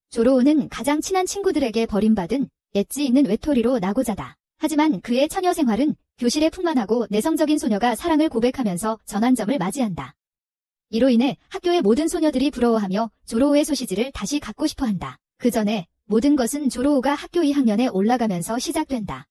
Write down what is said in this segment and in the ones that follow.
조로우는 가장 친한 친구들에게 버림받은 엣지 있는 외톨이로 나고자다. 하지만 그의 처녀 생활은 교실에 풍만하고 내성적인 소녀가 사랑을 고백하면서 전환점을 맞이한다. 이로 인해 학교의 모든 소녀들이 부러워하며 조로우의 소시지를 다시 갖고 싶어한다. 그 전에 모든 것은 조로우가 학교 2학년에 올라가면서 시작된다.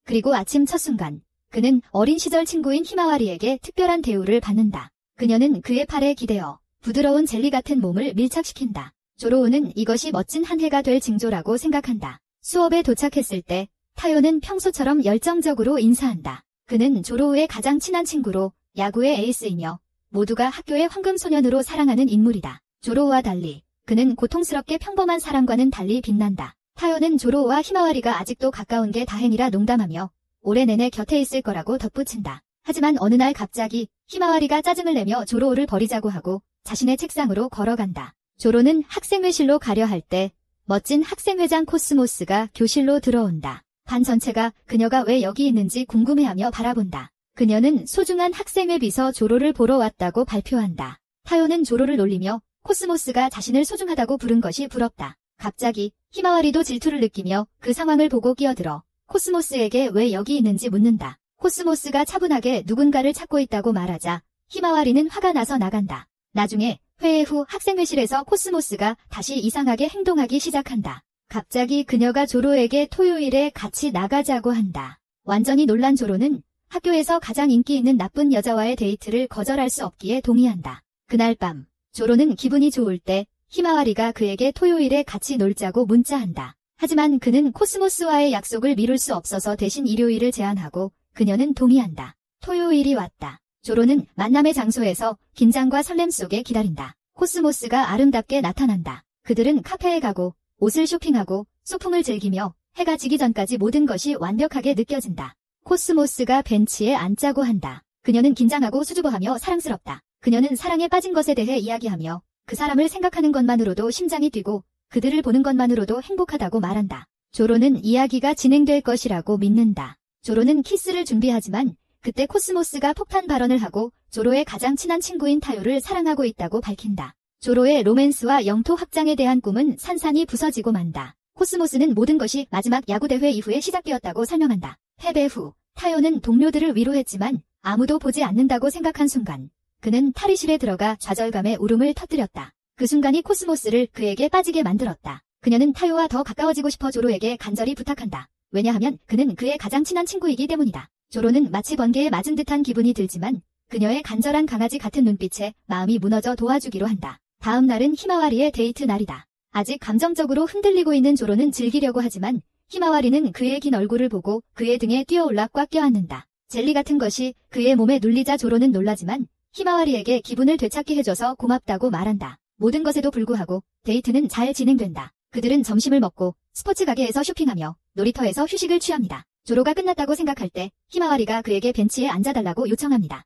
그리고 아침 첫 순간, 그는 어린 시절 친구인 히마와리에게 특별한 대우를 받는다. 그녀는 그의 팔에 기대어 부드러운 젤리 같은 몸을 밀착시킨다. 조로우는 이것이 멋진 한 해가 될 징조라고 생각한다. 수업에 도착했을 때 타요는 평소처럼 열정적으로 인사한다. 그는 조로우의 가장 친한 친구로 야구의 에이스이며 모두가 학교의 황금소년으로 사랑하는 인물이다. 조로우와 달리 그는 고통스럽게 평범한 사람과는 달리 빛난다. 타요는 조로우와 히마와리가 아직도 가까운 게 다행이라 농담하며 올해 내내 곁에 있을 거라고 덧붙인다. 하지만 어느 날 갑자기 히마와리가 짜증을 내며 조로우를 버리자고 하고 자신의 책상으로 걸어간다. 조로는 학생회실로 가려 할 때 멋진 학생회장 코스모스가 교실로 들어온다. 반 전체가 그녀가 왜 여기 있는지 궁금해하며 바라본다. 그녀는 소중한 학생회 비서 조로를 보러 왔다고 발표한다. 타요는 조로를 놀리며 코스모스가 자신을 소중하다고 부른 것이 부럽다. 갑자기 히마와리도 질투를 느끼며 그 상황을 보고 끼어들어 코스모스에게 왜 여기 있는지 묻는다. 코스모스가 차분하게 누군가를 찾고 있다고 말하자 히마와리는 화가 나서 나간다. 나중에 회의 후 학생회실에서 코스모스가 다시 이상하게 행동하기 시작한다. 갑자기 그녀가 조로에게 토요일에 같이 나가자고 한다. 완전히 놀란 조로는 학교에서 가장 인기 있는 나쁜 여자와의 데이트를 거절할 수 없기에 동의한다. 그날 밤, 조로는 기분이 좋을 때 히마와리가 그에게 토요일에 같이 놀자고 문자한다. 하지만 그는 코스모스와의 약속을 미룰 수 없어서 대신 일요일을 제안하고 그녀는 동의한다. 토요일이 왔다. 조로는 만남의 장소에서 긴장과 설렘 속에 기다린다. 코스모스가 아름답게 나타난다. 그들은 카페에 가고 옷을 쇼핑하고 소풍을 즐기며 해가 지기 전까지 모든 것이 완벽하게 느껴진다. 코스모스가 벤치에 앉자고 한다. 그녀는 긴장하고 수줍어하며 사랑스럽다. 그녀는 사랑에 빠진 것에 대해 이야기하며 그 사람을 생각하는 것만으로도 심장이 뛰고 그들을 보는 것만으로도 행복하다고 말한다. 조로는 이야기가 진행될 것이라고 믿는다. 조로는 키스를 준비하지만 그때 코스모스가 폭탄 발언을 하고 조로의 가장 친한 친구인 타요를 사랑하고 있다고 밝힌다. 조로의 로맨스와 영토 확장에 대한 꿈은 산산이 부서지고 만다. 코스모스는 모든 것이 마지막 야구대회 이후에 시작되었다고 설명한다. 패배 후 타요는 동료들을 위로했지만 아무도 보지 않는다고 생각한 순간 그는 탈의실에 들어가 좌절감에 울음을 터뜨렸다. 그 순간이 코스모스를 그에게 빠지게 만들었다. 그녀는 타요와 더 가까워지고 싶어 조로에게 간절히 부탁한다. 왜냐하면 그는 그의 가장 친한 친구이기 때문이다. 조로는 마치 번개에 맞은 듯한 기분이 들지만 그녀의 간절한 강아지 같은 눈빛에 마음이 무너져 도와주기로 한다. 다음 날은 히마와리의 데이트 날이다. 아직 감정적으로 흔들리고 있는 조로는 즐기려고 하지만 히마와리는 그의 긴 얼굴을 보고 그의 등에 뛰어올라 꽉 껴안는다. 젤리 같은 것이 그의 몸에 눌리자 조로는 놀라지만 히마와리에게 기분을 되찾게 해줘서 고맙다고 말한다. 모든 것에도 불구하고 데이트는 잘 진행된다. 그들은 점심을 먹고 스포츠 가게에서 쇼핑하며 놀이터에서 휴식을 취합니다. 조로가 끝났다고 생각할 때 히마와리가 그에게 벤치에 앉아달라고 요청합니다.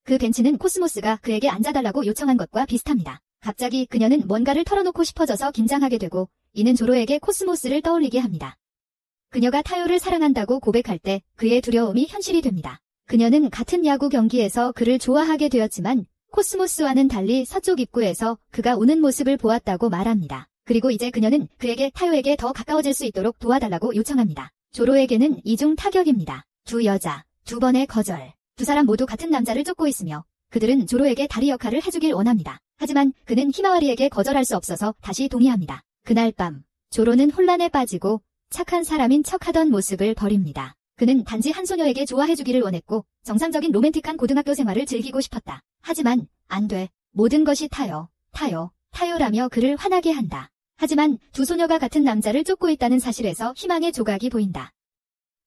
그 벤치는 코스모스가 그에게 앉아달라고 요청한 것과 비슷합니다. 갑자기 그녀는 뭔가를 털어놓고 싶어져서 긴장하게 되고 이는 조로에게 코스모스를 떠올리게 합니다. 그녀가 타요를 사랑한다고 고백할 때 그의 두려움이 현실이 됩니다. 그녀는 같은 야구 경기에서 그를 좋아하게 되었지만 코스모스와는 달리 서쪽 입구에서 그가 우는 모습을 보았다고 말합니다. 그리고 이제 그녀는 그에게 타요에게 더 가까워질 수 있도록 도와달라고 요청합니다. 조로에게는 이중 타격입니다. 두 여자, 두 번의 거절. 두 사람 모두 같은 남자를 쫓고 있으며 그들은 조로에게 다리 역할을 해주길 원합니다. 하지만 그는 히마와리에게 거절할 수 없어서 다시 동의합니다. 그날 밤, 조로는 혼란에 빠지고 착한 사람인 척하던 모습을 버립니다. 그는 단지 한 소녀에게 좋아해주기를 원했고 정상적인 로맨틱한 고등학교 생활을 즐기고 싶었다. 하지만 안 돼. 모든 것이 타요라며 그를 화나게 한다. 하지만 두 소녀가 같은 남자를 쫓고 있다는 사실에서 희망의 조각이 보인다.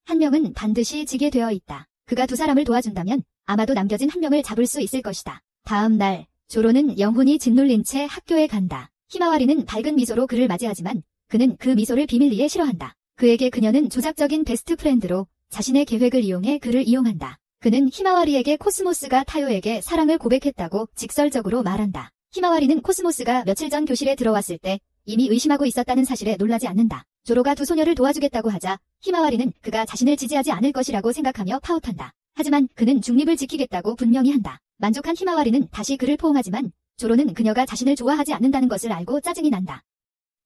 한 명은 반드시 지게 되어 있다. 그가 두 사람을 도와준다면 아마도 남겨진 한 명을 잡을 수 있을 것이다. 다음 날, 조로는 영혼이 짓눌린 채 학교에 간다. 히마와리는 밝은 미소로 그를 맞이하지만 그는 그 미소를 비밀리에 싫어한다. 그에게 그녀는 조작적인 베스트 프렌드로 자신의 계획을 이용해 그를 이용한다. 그는 히마와리에게 코스모스가 타요에게 사랑을 고백했다고 직설적으로 말한다. 히마와리는 코스모스가 며칠 전 교실에 들어왔을 때 이미 의심하고 있었다는 사실에 놀라지 않는다. 조로가 두 소녀를 도와주겠다고 하자 히마와리는 그가 자신을 지지하지 않을 것이라고 생각하며 파웃한다. 하지만 그는 중립을 지키겠다고 분명히 한다. 만족한 히마와리는 다시 그를 포옹하지만 조로는 그녀가 자신을 좋아하지 않는다는 것을 알고 짜증이 난다.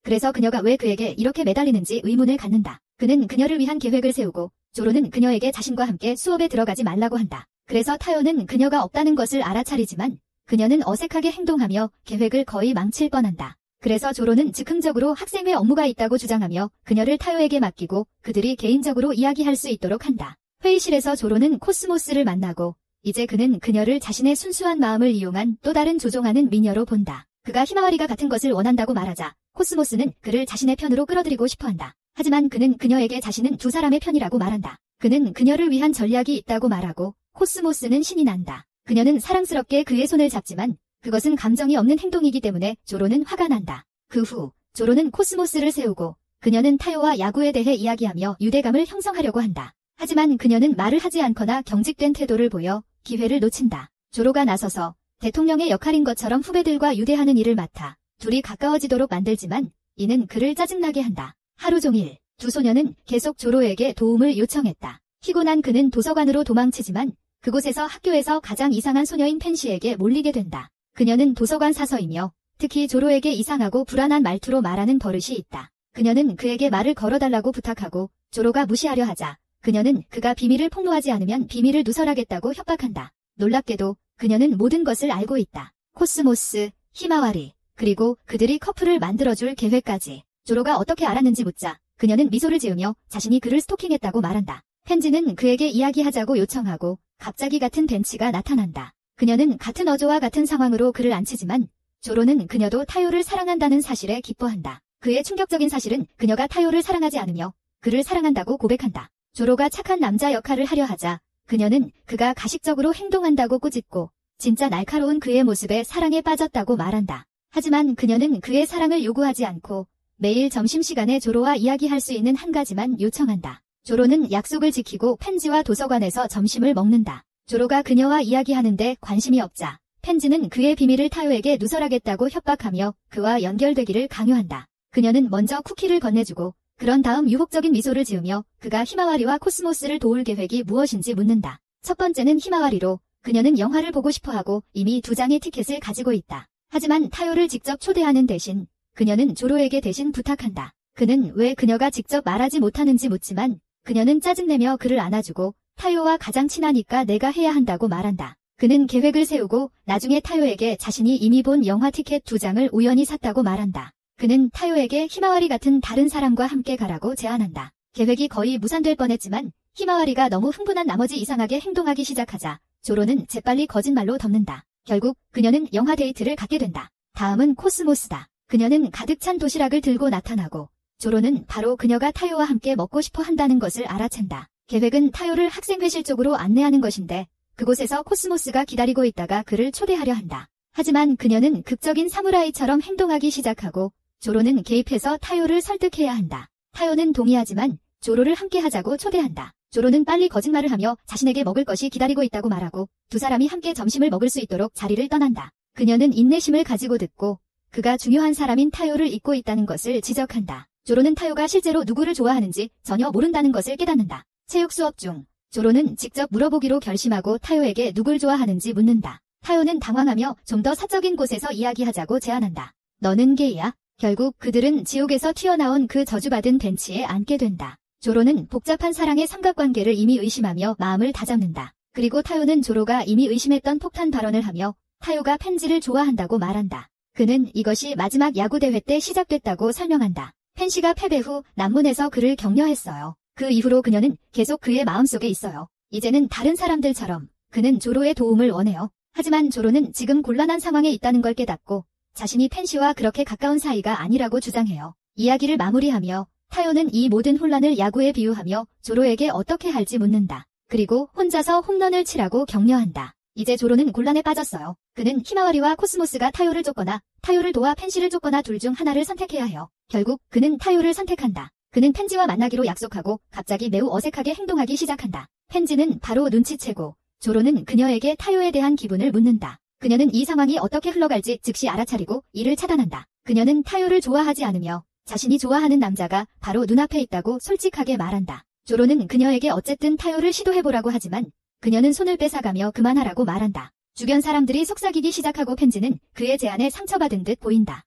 그래서 그녀가 왜 그에게 이렇게 매달리는지 의문을 갖는다. 그는 그녀를 위한 계획을 세우고 조로는 그녀에게 자신과 함께 수업에 들어가지 말라고 한다. 그래서 타요는 그녀가 없다는 것을 알아차리지만 그녀는 어색하게 행동하며 계획을 거의 망칠 뻔한다. 그래서 조로는 즉흥적으로 학생회 업무가 있다고 주장하며 그녀를 타요에게 맡기고 그들이 개인적으로 이야기할 수 있도록 한다. 회의실에서 조로는 코스모스를 만나고 이제 그는 그녀를 자신의 순수한 마음을 이용한 또 다른 조종하는 미녀로 본다. 그가 히마와리가 같은 것을 원한다고 말하자 코스모스는 그를 자신의 편으로 끌어들이고 싶어한다. 하지만 그는 그녀에게 자신은 두 사람의 편이라고 말한다. 그는 그녀를 위한 전략이 있다고 말하고 코스모스는 신이 난다. 그녀는 사랑스럽게 그의 손을 잡지만 그것은 감정이 없는 행동이기 때문에 조로는 화가 난다. 그 후 조로는 코스모스를 세우고 그녀는 타요와 야구에 대해 이야기하며 유대감을 형성하려고 한다. 하지만 그녀는 말을 하지 않거나 경직된 태도를 보여 기회를 놓친다. 조로가 나서서 대통령의 역할인 것처럼 후배들과 유대하는 일을 맡아 둘이 가까워지도록 만들지만 이는 그를 짜증나게 한다. 하루 종일 두 소녀는 계속 조로에게 도움을 요청했다. 피곤한 그는 도서관으로 도망치지만 그곳에서 학교에서 가장 이상한 소녀인 펜시에게 몰리게 된다. 그녀는 도서관 사서이며 특히 조로에게 이상하고 불안한 말투로 말하는 버릇이 있다. 그녀는 그에게 말을 걸어달라고 부탁하고 조로가 무시하려 하자 그녀는 그가 비밀을 폭로하지 않으면 비밀을 누설하겠다고 협박한다. 놀랍게도 그녀는 모든 것을 알고 있다. 코스모스, 히마와리, 그리고 그들이 커플을 만들어줄 계획까지. 조로가 어떻게 알았는지 묻자 그녀는 미소를 지으며 자신이 그를 스토킹했다고 말한다. 펜지는 그에게 이야기하자고 요청하고 갑자기 같은 벤치가 나타난다. 그녀는 같은 어조와 같은 상황으로 그를 안치지만 조로는 그녀도 타요를 사랑한다는 사실에 기뻐한다. 그의 충격적인 사실은 그녀가 타요를 사랑하지 않으며 그를 사랑한다고 고백한다. 조로가 착한 남자 역할을 하려 하자 그녀는 그가 가식적으로 행동한다고 꾸짖고 진짜 날카로운 그의 모습에 사랑에 빠졌다고 말한다. 하지만 그녀는 그의 사랑을 요구하지 않고 매일 점심시간에 조로와 이야기할 수 있는 한 가지만 요청한다. 조로는 약속을 지키고 펜지와 도서관에서 점심을 먹는다. 조로가 그녀와 이야기하는데 관심이 없자 펜지는 그의 비밀을 타요에게 누설하겠다고 협박하며 그와 연결되기를 강요한다. 그녀는 먼저 쿠키를 건네주고 그런 다음 유혹적인 미소를 지으며 그가 히마와리와 코스모스를 도울 계획이 무엇인지 묻는다. 첫 번째는 히마와리로 그녀는 영화를 보고 싶어하고 이미 2장의 티켓을 가지고 있다. 하지만 타요를 직접 초대하는 대신 그녀는 조로에게 대신 부탁한다. 그는 왜 그녀가 직접 말하지 못하는지 묻지만 그녀는 짜증내며 그를 안아주고 타요와 가장 친하니까 내가 해야 한다고 말한다. 그는 계획을 세우고 나중에 타요에게 자신이 이미 본 영화 티켓 2장을 우연히 샀다고 말한다. 그는 타요에게 히마와리 같은 다른 사람과 함께 가라고 제안한다. 계획이 거의 무산될 뻔했지만 히마와리가 너무 흥분한 나머지 이상하게 행동하기 시작하자 조로는 재빨리 거짓말로 덮는다. 결국 그녀는 영화 데이트를 갖게 된다. 다음은 코스모스다. 그녀는 가득 찬 도시락을 들고 나타나고 조로는 바로 그녀가 타요와 함께 먹고 싶어 한다는 것을 알아챈다. 계획은 타요를 학생회실 쪽으로 안내하는 것인데 그곳에서 코스모스가 기다리고 있다가 그를 초대하려 한다. 하지만 그녀는 극적인 사무라이처럼 행동하기 시작하고 조로는 개입해서 타요를 설득해야 한다. 타요는 동의하지만 조로를 함께 하자고 초대한다. 조로는 빨리 거짓말을 하며 자신에게 먹을 것이 기다리고 있다고 말하고 두 사람이 함께 점심을 먹을 수 있도록 자리를 떠난다. 그녀는 인내심을 가지고 듣고 그가 중요한 사람인 타요를 잊고 있다는 것을 지적한다. 조로는 타요가 실제로 누구를 좋아하는지 전혀 모른다는 것을 깨닫는다. 체육 수업 중 조로는 직접 물어보기로 결심하고 타요에게 누굴 좋아하는지 묻는다. 타요는 당황하며 좀 더 사적인 곳에서 이야기하자고 제안한다. 너는 게이야? 결국 그들은 지옥에서 튀어나온 그 저주받은 벤치에 앉게 된다. 조로는 복잡한 사랑의 삼각관계를 이미 의심하며 마음을 다잡는다. 그리고 타요는 조로가 이미 의심했던 폭탄 발언을 하며 타요가 펜지를 좋아한다고 말한다. 그는 이것이 마지막 야구대회 때 시작됐다고 설명한다. 펜시가 패배 후 남문에서 그를 격려했어요. 그 이후로 그녀는 계속 그의 마음속에 있어요. 이제는 다른 사람들처럼 그는 조로의 도움을 원해요. 하지만 조로는 지금 곤란한 상황에 있다는 걸 깨닫고 자신이 펜시와 그렇게 가까운 사이가 아니라고 주장해요. 이야기를 마무리하며 타요는 이 모든 혼란을 야구에 비유하며 조로에게 어떻게 할지 묻는다. 그리고 혼자서 홈런을 치라고 격려한다. 이제 조로는 곤란에 빠졌어요. 그는 히마와리와 코스모스가 타요를 쫓거나 타요를 도와 펜시를 쫓거나 둘 중 하나를 선택해야 해요. 결국 그는 타요를 선택한다. 그는 펜지와 만나기로 약속하고 갑자기 매우 어색하게 행동하기 시작한다. 펜지는 바로 눈치채고 조로는 그녀에게 타요에 대한 기분을 묻는다. 그녀는 이 상황이 어떻게 흘러갈지 즉시 알아차리고 이를 차단한다. 그녀는 타요를 좋아하지 않으며 자신이 좋아하는 남자가 바로 눈앞에 있다고 솔직하게 말한다. 조로는 그녀에게 어쨌든 타요를 시도해보라고 하지만 그녀는 손을 뺏어가며 그만하라고 말한다. 주변 사람들이 속삭이기 시작하고 펜지는 그의 제안에 상처받은 듯 보인다.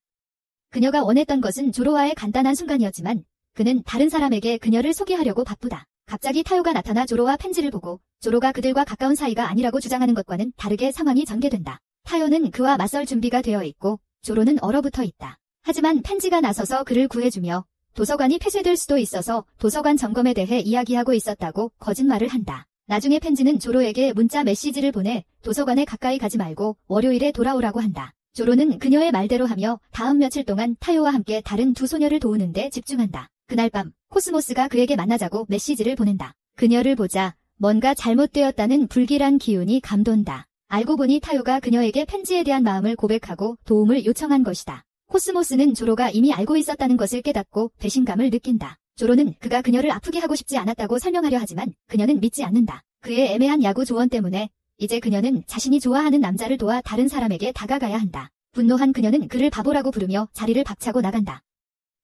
그녀가 원했던 것은 조로와의 간단한 순간이었지만 그는 다른 사람에게 그녀를 소개하려고 바쁘다. 갑자기 타요가 나타나 조로와 펜지를 보고 조로가 그들과 가까운 사이가 아니라고 주장하는 것과는 다르게 상황이 전개된다. 타요는 그와 맞설 준비가 되어 있고 조로는 얼어붙어 있다. 하지만 펜지가 나서서 그를 구해주며 도서관이 폐쇄될 수도 있어서 도서관 점검에 대해 이야기하고 있었다고 거짓말을 한다. 나중에 펜지는 조로에게 문자 메시지를 보내 도서관에 가까이 가지 말고 월요일에 돌아오라고 한다. 조로는 그녀의 말대로 하며 다음 며칠 동안 타요와 함께 다른 두 소녀를 도우는 데 집중한다. 그날 밤 코스모스가 그에게 만나자고 메시지를 보낸다. 그녀를 보자 뭔가 잘못되었다는 불길한 기운이 감돈다. 알고 보니 타요가 그녀에게 펜지에 대한 마음을 고백하고 도움을 요청한 것이다. 코스모스는 조로가 이미 알고 있었다는 것을 깨닫고 배신감을 느낀다. 조로는 그가 그녀를 아프게 하고 싶지 않았다고 설명하려 하지만 그녀는 믿지 않는다. 그의 애매한 야구 조언 때문에 이제 그녀는 자신이 좋아하는 남자를 도와 다른 사람에게 다가가야 한다. 분노한 그녀는 그를 바보라고 부르며 자리를 박차고 나간다.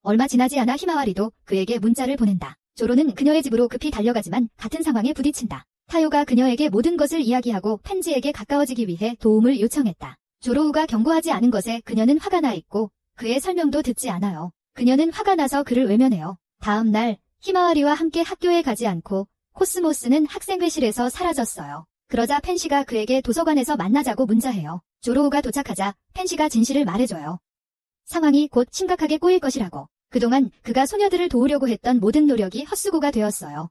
얼마 지나지 않아 히마와리도 그에게 문자를 보낸다. 조로는 그녀의 집으로 급히 달려가지만 같은 상황에 부딪힌다. 타요가 그녀에게 모든 것을 이야기하고 펜지에게 가까워지기 위해 도움을 요청했다. 조로우가 경고하지 않은 것에 그녀는 화가 나 있고 그의 설명도 듣지 않아요. 그녀는 화가 나서 그를 외면해요. 다음 날 히마와리와 함께 학교에 가지 않고 코스모스는 학생회실에서 사라졌어요. 그러자 펜시가 그에게 도서관에서 만나자고 문자해요. 조로우가 도착하자 펜시가 진실을 말해줘요. 상황이 곧 심각하게 꼬일 것이라고. 그동안 그가 소녀들을 도우려고 했던 모든 노력이 헛수고가 되었어요.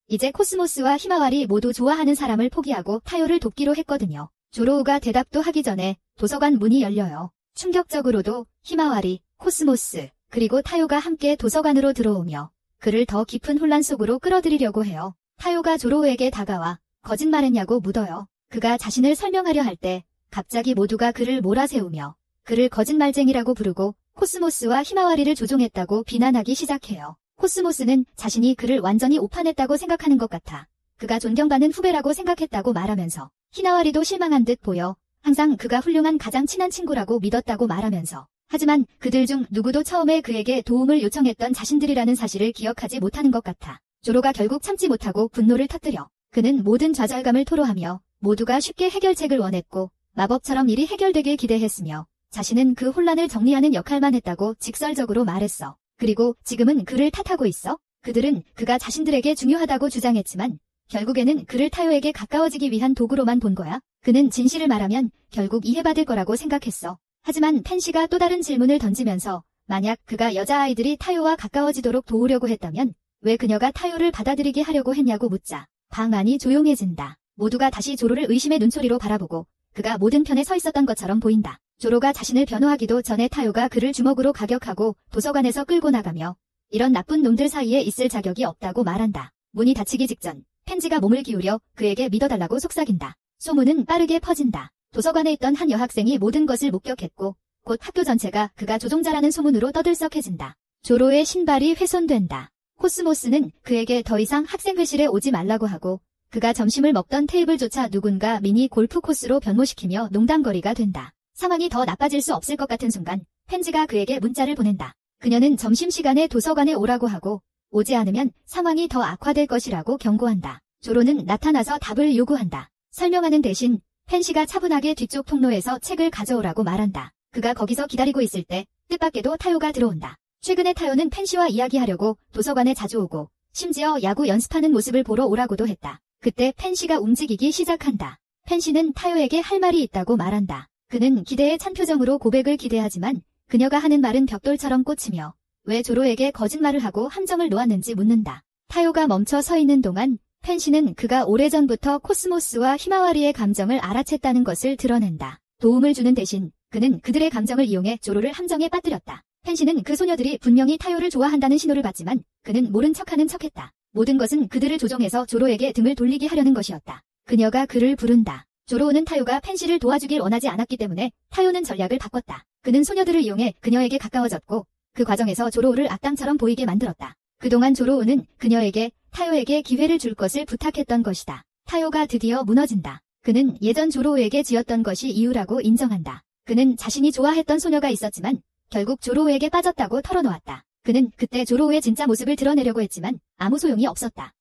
이제 코스모스와 히마와리 모두 좋아하는 사람을 포기하고 타요를 돕기로 했거든요. 조로우가 대답도 하기 전에 도서관 문이 열려요. 충격적으로도 히마와리, 코스모스, 그리고 타요가 함께 도서관으로 들어오며 그를 더 깊은 혼란 속으로 끌어들이려고 해요. 타요가 조로우에게 다가와 거짓말했냐고 묻어요. 그가 자신을 설명하려 할 때 갑자기 모두가 그를 몰아세우며 그를 거짓말쟁이라고 부르고 코스모스와 히마와리를 조종했다고 비난하기 시작해요. 코스모스는 자신이 그를 완전히 오판했다고 생각하는 것 같아 그가 존경받는 후배라고 생각했다고 말하면서 히마와리도 실망한 듯 보여 항상 그가 훌륭한 가장 친한 친구라고 믿었다고 말하면서 하지만 그들 중 누구도 처음에 그에게 도움을 요청했던 자신들이라는 사실을 기억하지 못하는 것 같아. 조로가 결국 참지 못하고 분노를 터뜨려 그는 모든 좌절감을 토로하며 모두가 쉽게 해결책을 원했고 마법처럼 일이 해결되길 기대했으며 자신은 그 혼란을 정리하는 역할만 했다고 직설적으로 말했어. 그리고 지금은 그를 탓하고 있어? 그들은 그가 자신들에게 중요하다고 주장했지만 결국에는 그를 타요에게 가까워지기 위한 도구로만 본 거야. 그는 진실을 말하면 결국 이해받을 거라고 생각했어. 하지만 펜시가 또 다른 질문을 던지면서 만약 그가 여자아이들이 타요와 가까워지도록 도우려고 했다면 왜 그녀가 타요를 받아들이게 하려고 했냐고 묻자 방 안이 조용해진다. 모두가 다시 조로를 의심의 눈초리로 바라보고 그가 모든 편에 서 있었던 것처럼 보인다. 조로가 자신을 변호하기도 전에 타요가 그를 주먹으로 가격하고 도서관에서 끌고 나가며 이런 나쁜 놈들 사이에 있을 자격이 없다고 말한다. 문이 닫히기 직전 펜지가 몸을 기울여 그에게 믿어달라고 속삭인다. 소문은 빠르게 퍼진다. 도서관에 있던 한 여학생이 모든 것을 목격했고 곧 학교 전체가 그가 조종자라는 소문으로 떠들썩해진다. 조로의 신발이 훼손된다. 코스모스는 그에게 더 이상 학생회실에 오지 말라고 하고 그가 점심을 먹던 테이블조차 누군가 미니 골프 코스로 변모시키며 농담거리가 된다. 상황이 더 나빠질 수 없을 것 같은 순간 펜지가 그에게 문자를 보낸다. 그녀는 점심시간에 도서관에 오라고 하고 오지 않으면 상황이 더 악화될 것이라고 경고한다. 조로는 나타나서 답을 요구한다. 설명하는 대신 펜시가 차분하게 뒤쪽 통로에서 책을 가져오라고 말한다. 그가 거기서 기다리고 있을 때 뜻밖에도 타요가 들어온다. 최근에 타요는 펜시와 이야기하려고 도서관에 자주 오고 심지어 야구 연습하는 모습을 보러 오라고도 했다. 그때 펜시가 움직이기 시작한다. 펜시는 타요에게 할 말이 있다고 말한다. 그는 기대에 찬 표정으로 고백을 기대하지만 그녀가 하는 말은 벽돌처럼 꽂히며 왜 조로에게 거짓말을 하고 함정을 놓았는지 묻는다. 타요가 멈춰 서 있는 동안 펜시는 그가 오래전부터 코스모스와 히마와리의 감정을 알아챘다는 것을 드러낸다. 도움을 주는 대신 그는 그들의 감정을 이용해 조로를 함정에 빠뜨렸다. 펜시는 그 소녀들이 분명히 타요를 좋아한다는 신호를 받지만 그는 모른 척하는 척했다. 모든 것은 그들을 조종해서 조로에게 등을 돌리게 하려는 것이었다. 그녀가 그를 부른다. 조로우는 타요가 펜시를 도와주길 원하지 않았기 때문에 타요는 전략을 바꿨다. 그는 소녀들을 이용해 그녀에게 가까워졌고 그 과정에서 조로우를 악당처럼 보이게 만들었다. 그동안 조로우는 그녀에게 타요에게 기회를 줄 것을 부탁했던 것이다. 타요가 드디어 무너진다. 그는 예전 조로우에게 지었던 것이 이유라고 인정한다. 그는 자신이 좋아했던 소녀가 있었지만 결국 조로우에게 빠졌다고 털어놓았다. 그는 그때 조로우의 진짜 모습을 드러내려고 했지만 아무 소용이 없었다.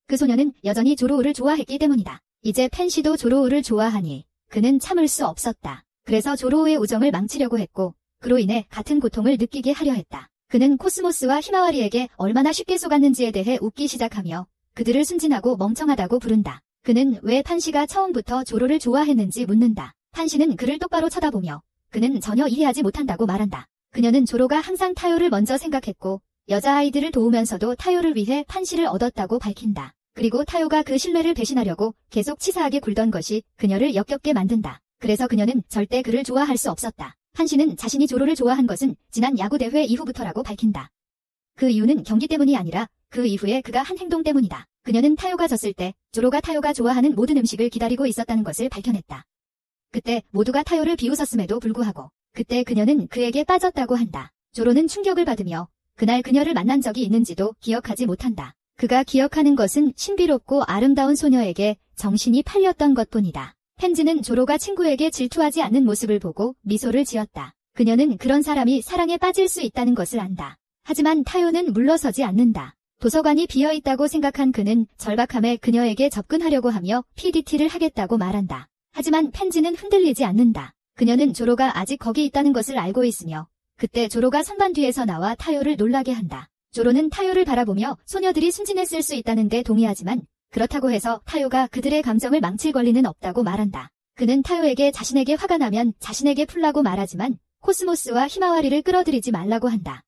그 소녀는 여전히 조로우를 좋아했기 때문이다. 이제 펜시도 조로우를 좋아하니 그는 참을 수 없었다. 그래서 조로우의 우정을 망치려고 했고 그로 인해 같은 고통을 느끼게 하려 했다. 그는 코스모스와 히마와리에게 얼마나 쉽게 속았는지에 대해 웃기 시작하며 그들을 순진하고 멍청하다고 부른다. 그는 왜 판시가 처음부터 조로를 좋아했는지 묻는다. 판시는 그를 똑바로 쳐다보며 그는 전혀 이해하지 못한다고 말한다. 그녀는 조로가 항상 타요를 먼저 생각했고 여자아이들을 도우면서도 타요를 위해 판시를 얻었다고 밝힌다. 그리고 타요가 그 신뢰를 배신하려고 계속 치사하게 굴던 것이 그녀를 역겹게 만든다. 그래서 그녀는 절대 그를 좋아할 수 없었다. 판시는 자신이 조로를 좋아한 것은 지난 야구대회 이후부터라고 밝힌다. 그 이유는 경기 때문이 아니라 그 이후에 그가 한 행동 때문이다. 그녀는 타요가 졌을 때 조로가 타요가 좋아하는 모든 음식을 기다리고 있었다는 것을 밝혀냈다. 그때 모두가 타요를 비웃었음에도 불구하고 그때 그녀는 그에게 빠졌다고 한다. 조로는 충격을 받으며 그날 그녀를 만난 적이 있는지도 기억하지 못한다. 그가 기억하는 것은 신비롭고 아름다운 소녀에게 정신이 팔렸던 것뿐이다. 펜지는 조로가 친구에게 질투하지 않는 모습을 보고 미소를 지었다. 그녀는 그런 사람이 사랑에 빠질 수 있다는 것을 안다. 하지만 타요는 물러서지 않는다. 도서관이 비어있다고 생각한 그는 절박함에 그녀에게 접근하려고 하며 PDT를 하겠다고 말한다. 하지만 펜지는 흔들리지 않는다. 그녀는 조로가 아직 거기 있다는 것을 알고 있으며 그때 조로가 선반 뒤에서 나와 타요를 놀라게 한다. 조로는 타요를 바라보며 소녀들이 순진했을 수 있다는데 동의하지만 그렇다고 해서 타요가 그들의 감정을 망칠 권리는 없다고 말한다. 그는 타요에게 자신에게 화가 나면 자신에게 풀라고 말하지만 코스모스와 히마와리를 끌어들이지 말라고 한다.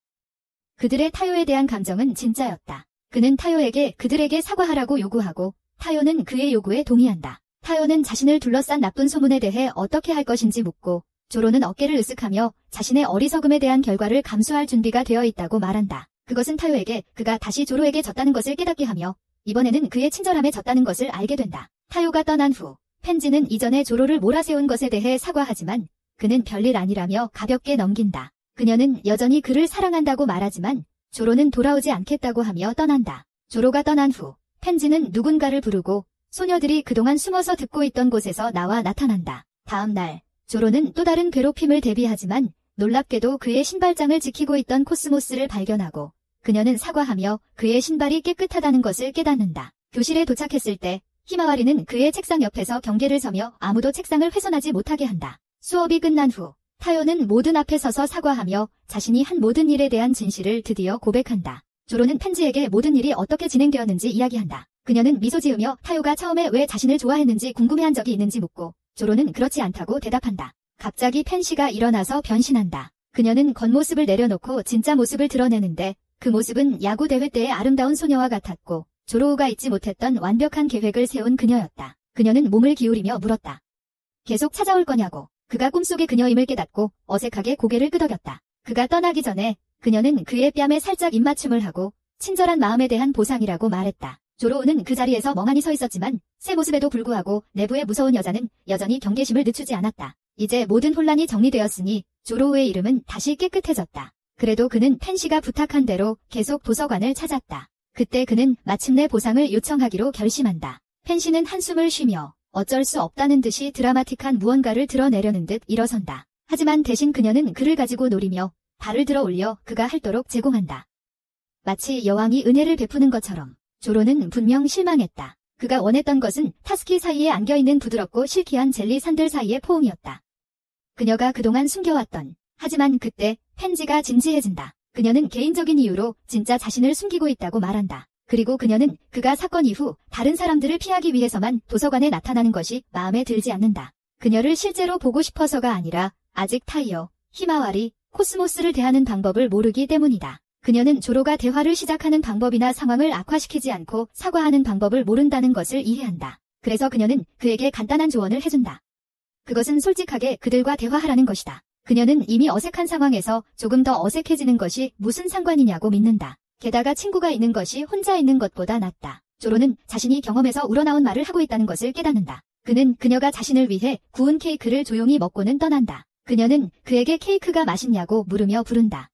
그들의 타요에 대한 감정은 진짜였다. 그는 타요에게 그들에게 사과하라고 요구하고 타요는 그의 요구에 동의한다. 타요는 자신을 둘러싼 나쁜 소문에 대해 어떻게 할 것인지 묻고 조로는 어깨를 으쓱하며 자신의 어리석음에 대한 결과를 감수할 준비가 되어 있다고 말한다. 그것은 타요에게 그가 다시 조로에게 졌다는 것을 깨닫게 하며 이번에는 그의 친절함에 졌다는 것을 알게 된다. 타요가 떠난 후 펜지는 이전에 조로를 몰아세운 것에 대해 사과하지만 그는 별일 아니라며 가볍게 넘긴다. 그녀는 여전히 그를 사랑한다고 말하지만 조로는 돌아오지 않겠다고 하며 떠난다. 조로가 떠난 후 펜지는 누군가를 부르고 소녀들이 그동안 숨어서 듣고 있던 곳에서 나와 나타난다. 다음 날 조로는 또 다른 괴롭힘을 대비하지만 놀랍게도 그의 신발장을 지키고 있던 코스모스를 발견하고 그녀는 사과하며 그의 신발이 깨끗하다는 것을 깨닫는다. 교실에 도착했을 때 히마와리는 그의 책상 옆에서 경계를 서며 아무도 책상을 훼손하지 못하게 한다. 수업이 끝난 후 타요는 모든 앞에 서서 사과하며 자신이 한 모든 일에 대한 진실을 드디어 고백한다. 조로는 펜지에게 모든 일이 어떻게 진행되었는지 이야기한다. 그녀는 미소 지으며 타요가 처음에 왜 자신을 좋아했는지 궁금해한 적이 있는지 묻고 조로는 그렇지 않다고 대답한다. 갑자기 펜시가 일어나서 변신한다. 그녀는 겉모습을 내려놓고 진짜 모습을 드러내는데 그 모습은 야구 대회 때의 아름다운 소녀와 같았고 조로우가 잊지 못했던 완벽한 계획을 세운 그녀였다. 그녀는 몸을 기울이며 물었다. 계속 찾아올 거냐고. 그가 꿈속의 그녀임을 깨닫고 어색하게 고개를 끄덕였다. 그가 떠나기 전에 그녀는 그의 뺨에 살짝 입맞춤을 하고 친절한 마음에 대한 보상이라고 말했다. 조로우는 그 자리에서 멍하니 서 있었지만 새 모습에도 불구하고 내부의 무서운 여자는 여전히 경계심을 늦추지 않았다. 이제 모든 혼란이 정리되었으니 조로우의 이름은 다시 깨끗해졌다. 그래도 그는 펜시가 부탁한 대로 계속 도서관을 찾았다. 그때 그는 마침내 보상을 요청하기로 결심한다. 펜시는 한숨을 쉬며 어쩔 수 없다는 듯이 드라마틱한 무언가를 드러내려는 듯 일어선다. 하지만 대신 그녀는 그를 가지고 노리며 발을 들어 올려 그가 핥도록 제공한다. 마치 여왕이 은혜를 베푸는 것처럼 조로는 분명 실망했다. 그가 원했던 것은 타스키 사이에 안겨있는 부드럽고 실키한 젤리 산들 사이의 포옹이었다. 그녀가 그동안 숨겨왔던 하지만 그때 펜지가 진지해진다. 그녀는 개인적인 이유로 진짜 자신을 숨기고 있다고 말한다. 그리고 그녀는 그가 사건 이후 다른 사람들을 피하기 위해서만 도서관에 나타나는 것이 마음에 들지 않는다. 그녀를 실제로 보고 싶어서가 아니라 아직 타이어, 히마와리, 코스모스를 대하는 방법을 모르기 때문이다. 그녀는 조로가 대화를 시작하는 방법이나 상황을 악화시키지 않고 사과하는 방법을 모른다는 것을 이해한다. 그래서 그녀는 그에게 간단한 조언을 해준다. 그것은 솔직하게 그들과 대화하라는 것이다. 그녀는 이미 어색한 상황에서 조금 더 어색해지는 것이 무슨 상관이냐고 믿는다. 게다가 친구가 있는 것이 혼자 있는 것보다 낫다. 조로는 자신이 경험에서 우러나온 말을 하고 있다는 것을 깨닫는다. 그는 그녀가 자신을 위해 구운 케이크를 조용히 먹고는 떠난다. 그녀는 그에게 케이크가 맛있냐고 물으며 부른다.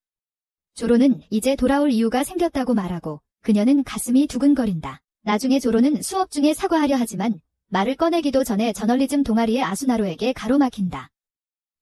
조로는 이제 돌아올 이유가 생겼다고 말하고 그녀는 가슴이 두근거린다. 나중에 조로는 수업 중에 사과하려 하지만 말을 꺼내기도 전에 저널리즘 동아리의 아수나로에게 가로막힌다.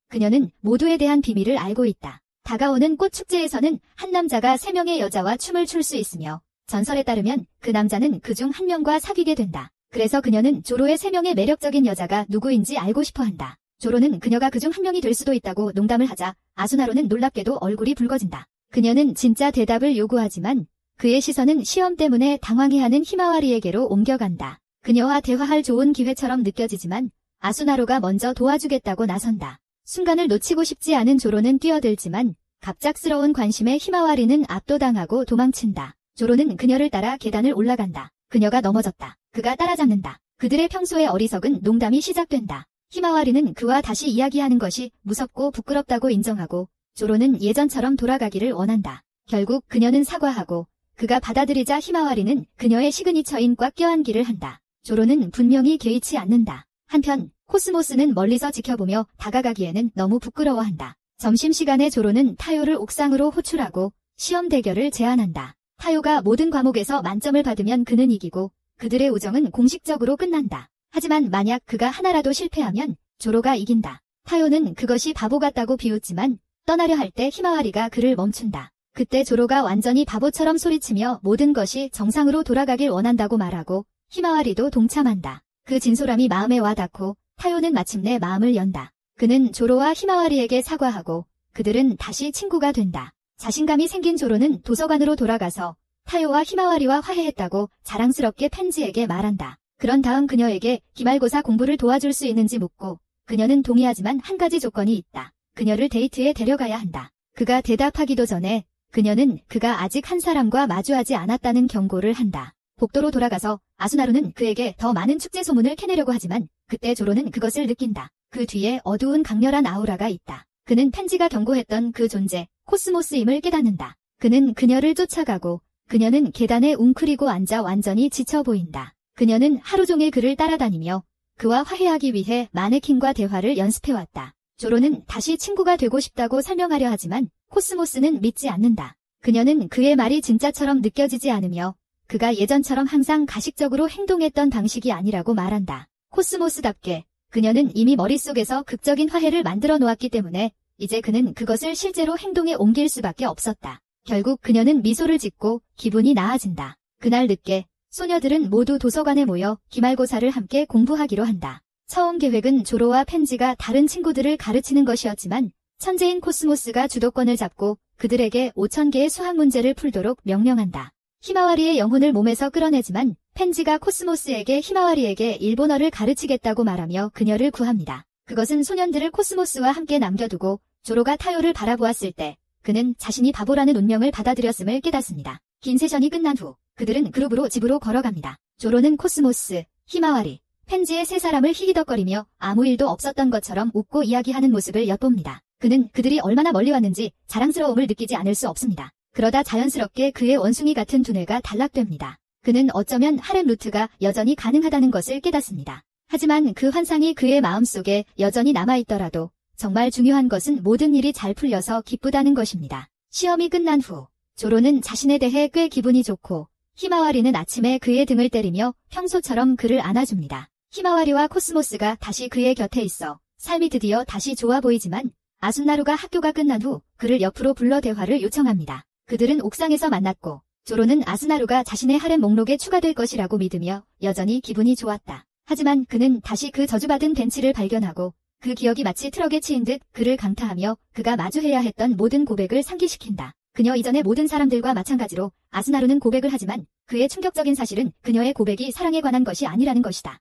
그녀는 모두에 대한 비밀을 알고 있다. 다가오는 꽃축제에서는 한 남자가 3명의 여자와 춤을 출 수 있으며 전설에 따르면 그 남자는 그중 한 명과 사귀게 된다. 그래서 그녀는 조로의 3명의 매력적인 여자가 누구인지 알고 싶어 한다. 조로는 그녀가 그중 한 명이 될 수도 있다고 농담을 하자 아수나로는 놀랍게도 얼굴이 붉어진다. 그녀는 진짜 대답을 요구하지만 그의 시선은 시험 때문에 당황해하는 히마와리에게로 옮겨간다. 그녀와 대화할 좋은 기회처럼 느껴지지만 아수나로가 먼저 도와주겠다고 나선다. 순간을 놓치고 싶지 않은 조로는 뛰어들지만 갑작스러운 관심에 히마와리는 압도당하고 도망친다. 조로는 그녀를 따라 계단을 올라간다. 그녀가 넘어졌다. 그가 따라잡는다. 그들의 평소의 어리석은 농담이 시작된다. 히마와리는 그와 다시 이야기하는 것이 무섭고 부끄럽다고 인정하고 조로는 예전처럼 돌아가기를 원한다. 결국 그녀는 사과하고 그가 받아들이자 히마와리는 그녀의 시그니처인 꽉 껴안기를 한다. 조로는 분명히 개의치 않는다. 한편 코스모스는 멀리서 지켜보며 다가가기에는 너무 부끄러워한다. 점심시간에 조로는 타요를 옥상으로 호출하고 시험 대결을 제안한다. 타요가 모든 과목에서 만점을 받으면 그는 이기고 그들의 우정은 공식적으로 끝난다. 하지만 만약 그가 하나라도 실패하면 조로가 이긴다. 타요는 그것이 바보 같다고 비웃지만 떠나려 할 때 히마와리가 그를 멈춘다. 그때 조로가 완전히 바보처럼 소리치며 모든 것이 정상으로 돌아가길 원한다고 말하고 히마와리도 동참한다. 그 진솔함이 마음에 와닿고 타요는 마침내 마음을 연다. 그는 조로와 히마와리에게 사과하고 그들은 다시 친구가 된다. 자신감이 생긴 조로는 도서관으로 돌아가서 타요와 히마와리와 화해했다고 자랑스럽게 펜지에게 말한다. 그런 다음 그녀에게 기말고사 공부를 도와줄 수 있는지 묻고 그녀는 동의하지만 한 가지 조건이 있다. 그녀를 데이트에 데려가야 한다. 그가 대답하기도 전에 그녀는 그가 아직 한 사람과 마주하지 않았다는 경고를 한다. 복도로 돌아가서 아수나루는 그에게 더 많은 축제 소문을 캐내려고 하지만 그때 조로는 그것을 느낀다. 그 뒤에 어두운 강렬한 아우라가 있다. 그는 펜지가 경고했던 그 존재, 코스모스임을 깨닫는다. 그는 그녀를 쫓아가고 그녀는 계단에 웅크리고 앉아 완전히 지쳐 보인다. 그녀는 하루 종일 그를 따라다니며 그와 화해하기 위해 마네킹과 대화를 연습해왔다. 조로는 다시 친구가 되고 싶다고 설명하려 하지만 코스모스는 믿지 않는다. 그녀는 그의 말이 진짜처럼 느껴지지 않으며 그가 예전처럼 항상 가식적으로 행동했던 방식이 아니라고 말한다. 코스모스답게 그녀는 이미 머릿속에서 극적인 화해를 만들어 놓았기 때문에 이제 그는 그것을 실제로 행동에 옮길 수밖에 없었다. 결국 그녀는 미소를 짓고 기분이 나아진다. 그날 늦게 소녀들은 모두 도서관에 모여 기말고사를 함께 공부하기로 한다. 처음 계획은 조로와 펜지가 다른 친구들을 가르치는 것이었지만 천재인 코스모스가 주도권을 잡고 그들에게 5,000개의 수학 문제를 풀도록 명령한다. 히마와리의 영혼을 몸에서 끌어내지만 펜지가 코스모스에게 히마와리에게 일본어를 가르치겠다고 말하며 그녀를 구합니다. 그것은 소년들을 코스모스와 함께 남겨두고 조로가 타요를 바라보았을 때 그는 자신이 바보라는 운명을 받아들였음을 깨닫습니다. 긴 세션이 끝난 후 그들은 그룹으로 집으로 걸어갑니다. 조로는 코스모스, 히마와리, 펜지의 세 사람을 히히덕거리며 아무 일도 없었던 것처럼 웃고 이야기하는 모습을 엿봅니다. 그는 그들이 얼마나 멀리 왔는지 자랑스러움을 느끼지 않을 수 없습니다. 그러다 자연스럽게 그의 원숭이 같은 두뇌가 단락됩니다. 그는 어쩌면 하렘 루트가 여전히 가능하다는 것을 깨닫습니다. 하지만 그 환상이 그의 마음속에 여전히 남아있더라도 정말 중요한 것은 모든 일이 잘 풀려서 기쁘다는 것입니다. 시험이 끝난 후 조로는 자신에 대해 꽤 기분이 좋고 히마와리는 아침에 그의 등을 때리며 평소처럼 그를 안아줍니다. 히마와리와 코스모스가 다시 그의 곁에 있어 삶이 드디어 다시 좋아 보이지만 아순나루가 학교가 끝난 후 그를 옆으로 불러 대화를 요청합니다. 그들은 옥상에서 만났고 조로는 아스나루가 자신의 하렘 목록에 추가될 것이라고 믿으며 여전히 기분이 좋았다. 하지만 그는 다시 그 저주받은 벤치를 발견하고 그 기억이 마치 트럭에 치인 듯 그를 강타하며 그가 마주해야 했던 모든 고백을 상기시킨다. 그녀 이전의 모든 사람들과 마찬가지로 아스나루는 고백을 하지만 그의 충격적인 사실은 그녀의 고백이 사랑에 관한 것이 아니라는 것이다.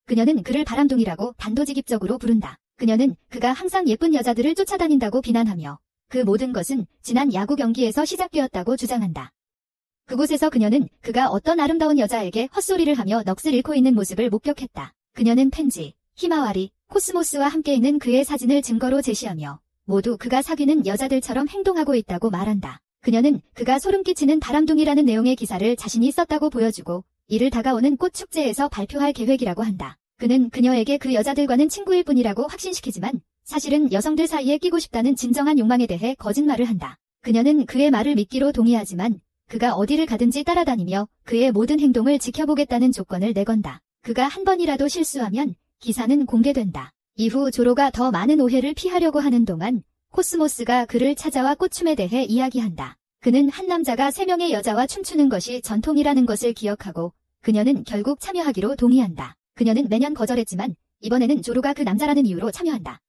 그녀는 그를 바람둥이라고 단도직입적으로 부른다. 그녀는 그가 항상 예쁜 여자들을 쫓아다닌다고 비난하며 그 모든 것은 지난 야구 경기에서 시작되었다고 주장한다. 그곳에서 그녀는 그가 어떤 아름다운 여자에게 헛소리를 하며 넋을 잃고 있는 모습을 목격했다. 그녀는 펜지, 히마와리, 코스모스와 함께 있는 그의 사진을 증거로 제시하며 모두 그가 사귀는 여자들처럼 행동하고 있다고 말한다. 그녀는 그가 소름 끼치는 바람둥이라는 내용의 기사를 자신이 썼다고 보여주고 이를 다가오는 꽃축제에서 발표할 계획이라고 한다. 그는 그녀에게 그 여자들과는 친구일 뿐이라고 확신시키지만 사실은 여성들 사이에 끼고 싶다는 진정한 욕망에 대해 거짓말을 한다. 그녀는 그의 말을 믿기로 동의하지만 그가 어디를 가든지 따라다니며 그의 모든 행동을 지켜보겠다는 조건을 내건다. 그가 한 번이라도 실수하면 기사는 공개된다. 이후 조로가 더 많은 오해를 피하려고 하는 동안 코스모스가 그를 찾아와 꽃춤에 대해 이야기한다. 그는 한 남자가 3명의 여자와 춤추는 것이 전통이라는 것을 기억하고 그녀는 결국 참여하기로 동의한다. 그녀는 매년 거절했지만 이번에는 조로가 그 남자라는 이유로 참여한다.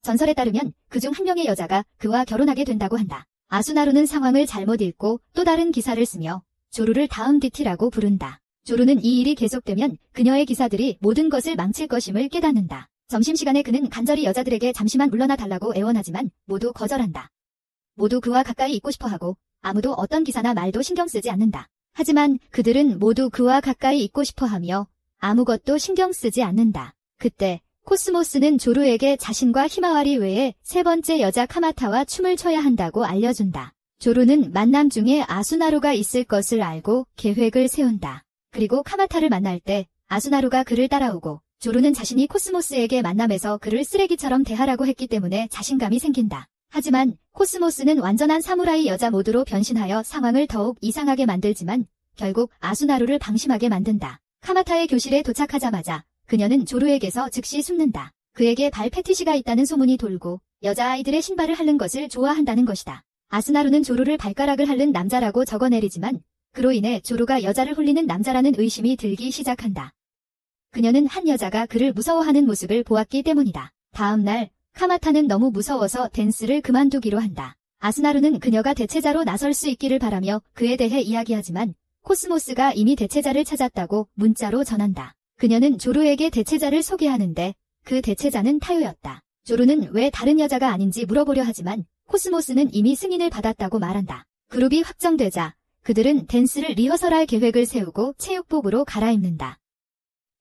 전설에 따르면 그중 한 명의 여자가 그와 결혼하게 된다고 한다. 아수나루는 상황을 잘못 읽고 또 다른 기사를 쓰며 조루를 다음 DT라고 부른다. 조루는 이 일이 계속되면 그녀의 기사들이 모든 것을 망칠 것임을 깨닫는다. 점심시간에 그는 간절히 여자들에게 잠시만 물러나 달라고 애원하지만 모두 거절한다. 모두 그와 가까이 있고 싶어하고 아무도 어떤 기사나 말도 신경 쓰지 않는다. 하지만 그들은 모두 그와 가까이 있고 싶어하며 아무것도 신경 쓰지 않는다. 그때 코스모스는 조루에게 자신과 히마와리 외에 세 번째 여자 카마타와 춤을 춰야 한다고 알려준다. 조루는 만남 중에 아수나루가 있을 것을 알고 계획을 세운다. 그리고 카마타를 만날 때 아수나루가 그를 따라오고 조루는 자신이 코스모스에게 만남에서 그를 쓰레기처럼 대하라고 했기 때문에 자신감이 생긴다. 하지만 코스모스는 완전한 사무라이 여자 모드로 변신하여 상황을 더욱 이상하게 만들지만 결국 아수나루를 방심하게 만든다. 카마타의 교실에 도착하자마자 그녀는 조루에게서 즉시 숨는다. 그에게 발 패티시가 있다는 소문이 돌고 여자아이들의 신발을 핥는 것을 좋아한다는 것이다. 아수나루는 조루를 발가락을 핥는 남자라고 적어내리지만 그로 인해 조루가 여자를 홀리는 남자라는 의심이 들기 시작한다. 그녀는 한 여자가 그를 무서워하는 모습을 보았기 때문이다. 다음 날 카마타는 너무 무서워서 댄스를 그만두기로 한다. 아수나루는 그녀가 대체자로 나설 수 있기를 바라며 그에 대해 이야기하지만 코스모스가 이미 대체자를 찾았다고 문자로 전한다. 그녀는 조루에게 대체자를 소개하는데 그 대체자는 타요였다. 조루는 왜 다른 여자가 아닌지 물어보려 하지만 코스모스는 이미 승인을 받았다고 말한다. 그룹이 확정되자 그들은 댄스를 리허설할 계획을 세우고 체육복으로 갈아입는다.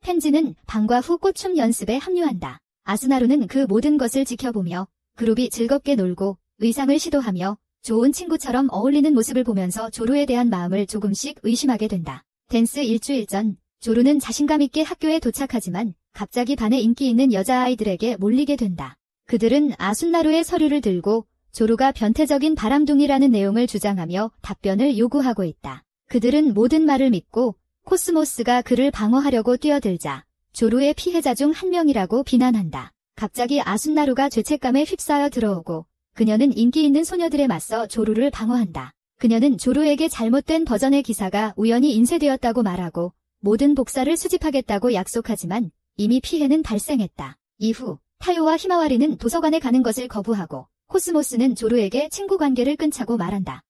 펜지는 방과 후 꽃춤 연습에 합류한다. 아수나루는 그 모든 것을 지켜보며 그룹이 즐겁게 놀고 의상을 시도하며 좋은 친구처럼 어울리는 모습을 보면서 조루에 대한 마음을 조금씩 의심하게 된다. 댄스 일주일 전 조루는 자신감 있게 학교에 도착하지만 갑자기 반에 인기 있는 여자아이들에게 몰리게 된다. 그들은 아수나루의 서류를 들고 조루가 변태적인 바람둥이라는 내용을 주장하며 답변을 요구하고 있다. 그들은 모든 말을 믿고 코스모스가 그를 방어하려고 뛰어들자 조루의 피해자 중 한 명이라고 비난한다. 갑자기 아수나루가 죄책감에 휩싸여 들어오고 그녀는 인기 있는 소녀들에 맞서 조루를 방어한다. 그녀는 조루에게 잘못된 버전의 기사가 우연히 인쇄되었다고 말하고 모든 복사를 수집하겠다고 약속하지만 이미 피해는 발생했다. 이후 타요와 히마와리는 도서관에 가는 것을 거부하고 코스모스는 조루에게 친구 관계를 끊자고 말한다.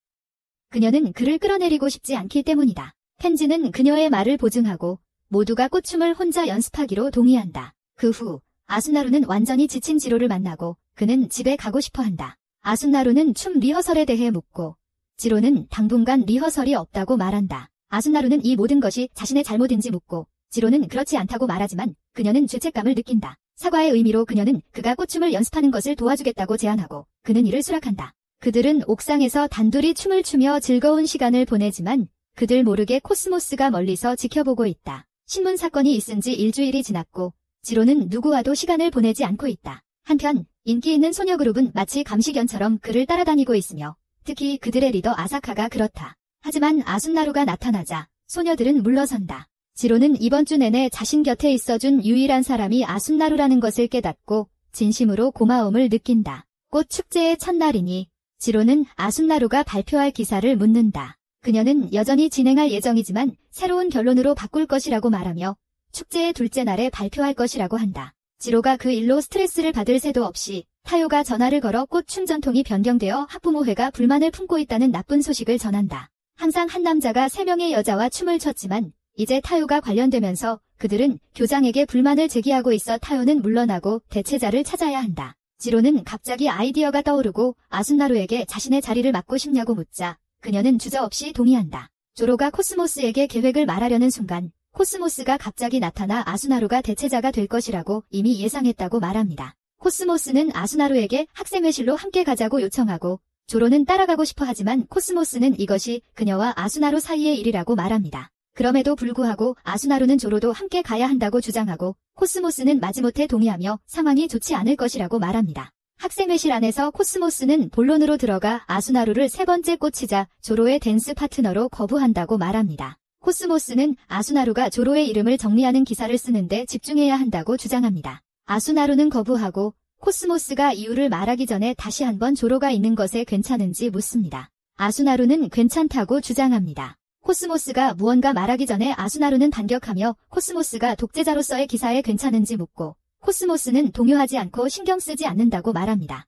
그녀는 그를 끌어내리고 싶지 않기 때문이다. 펜지는 그녀의 말을 보증하고 모두가 꽃춤을 혼자 연습하기로 동의한다. 그 후 아수나루는 완전히 지친 지로를 만나고 그는 집에 가고 싶어 한다. 아수나루는 춤 리허설에 대해 묻고 지로는 당분간 리허설이 없다고 말한다. 아수나루는 이 모든 것이 자신의 잘못인지 묻고 지로는 그렇지 않다고 말하지만 그녀는 죄책감을 느낀다. 사과의 의미로 그녀는 그가 꽃춤을 연습하는 것을 도와주겠다고 제안하고 그는 이를 수락한다. 그들은 옥상에서 단둘이 춤을 추며 즐거운 시간을 보내지만 그들 모르게 코스모스가 멀리서 지켜보고 있다. 신문 사건이 있은 지 일주일이 지났고 지로는 누구와도 시간을 보내지 않고 있다. 한편 인기 있는 소녀 그룹은 마치 감시견처럼 그를 따라다니고 있으며 특히 그들의 리더 아사카가 그렇다. 하지만 아수나루가 나타나자 소녀들은 물러선다. 지로는 이번 주 내내 자신 곁에 있어준 유일한 사람이 아수나루라는 것을 깨닫고 진심으로 고마움을 느낀다. 꽃 축제의 첫날이니 지로는 아수나루가 발표할 기사를 묻는다. 그녀는 여전히 진행할 예정이지만 새로운 결론으로 바꿀 것이라고 말하며 축제의 둘째 날에 발표할 것이라고 한다. 지로가 그 일로 스트레스를 받을 새도 없이 타요가 전화를 걸어 꽃춤 전통이 변경되어 학부모회가 불만을 품고 있다는 나쁜 소식을 전한다. 항상 한 남자가 3명의 여자와 춤을 췄지만 이제 타요가 관련되면서 그들은 교장에게 불만을 제기하고 있어 타요는 물러나고 대체자를 찾아야 한다. 지로는 갑자기 아이디어가 떠오르고 아수나루에게 자신의 자리를 맡고 싶냐고 묻자 그녀는 주저없이 동의한다. 조로가 코스모스에게 계획을 말하려는 순간 코스모스가 갑자기 나타나 아수나루가 대체자가 될 것이라고 이미 예상했다고 말합니다. 코스모스는 아수나루에게 학생회실로 함께 가자고 요청하고 조로는 따라가고 싶어 하지만 코스모스는 이것이 그녀와 아수나루 사이의 일이라고 말합니다. 그럼에도 불구하고 아수나루는 조로도 함께 가야 한다고 주장하고 코스모스는 마지못해 동의하며 상황이 좋지 않을 것이라고 말합니다. 학생회실 안에서 코스모스는 본론으로 들어가 아수나루를 세 번째 꽂히자 조로의 댄스 파트너로 거부한다고 말합니다. 코스모스는 아수나루가 조로의 이름을 정리하는 기사를 쓰는데 집중해야 한다고 주장합니다. 아수나루는 거부하고 코스모스가 이유를 말하기 전에 다시 한번 조로가 있는 것에 괜찮은지 묻습니다. 아수나루는 괜찮다고 주장합니다. 코스모스가 무언가 말하기 전에 아수나루는 반격하며 코스모스가 독재자로서의 기사에 괜찮은지 묻고 코스모스는 동요하지 않고 신경 쓰지 않는다고 말합니다.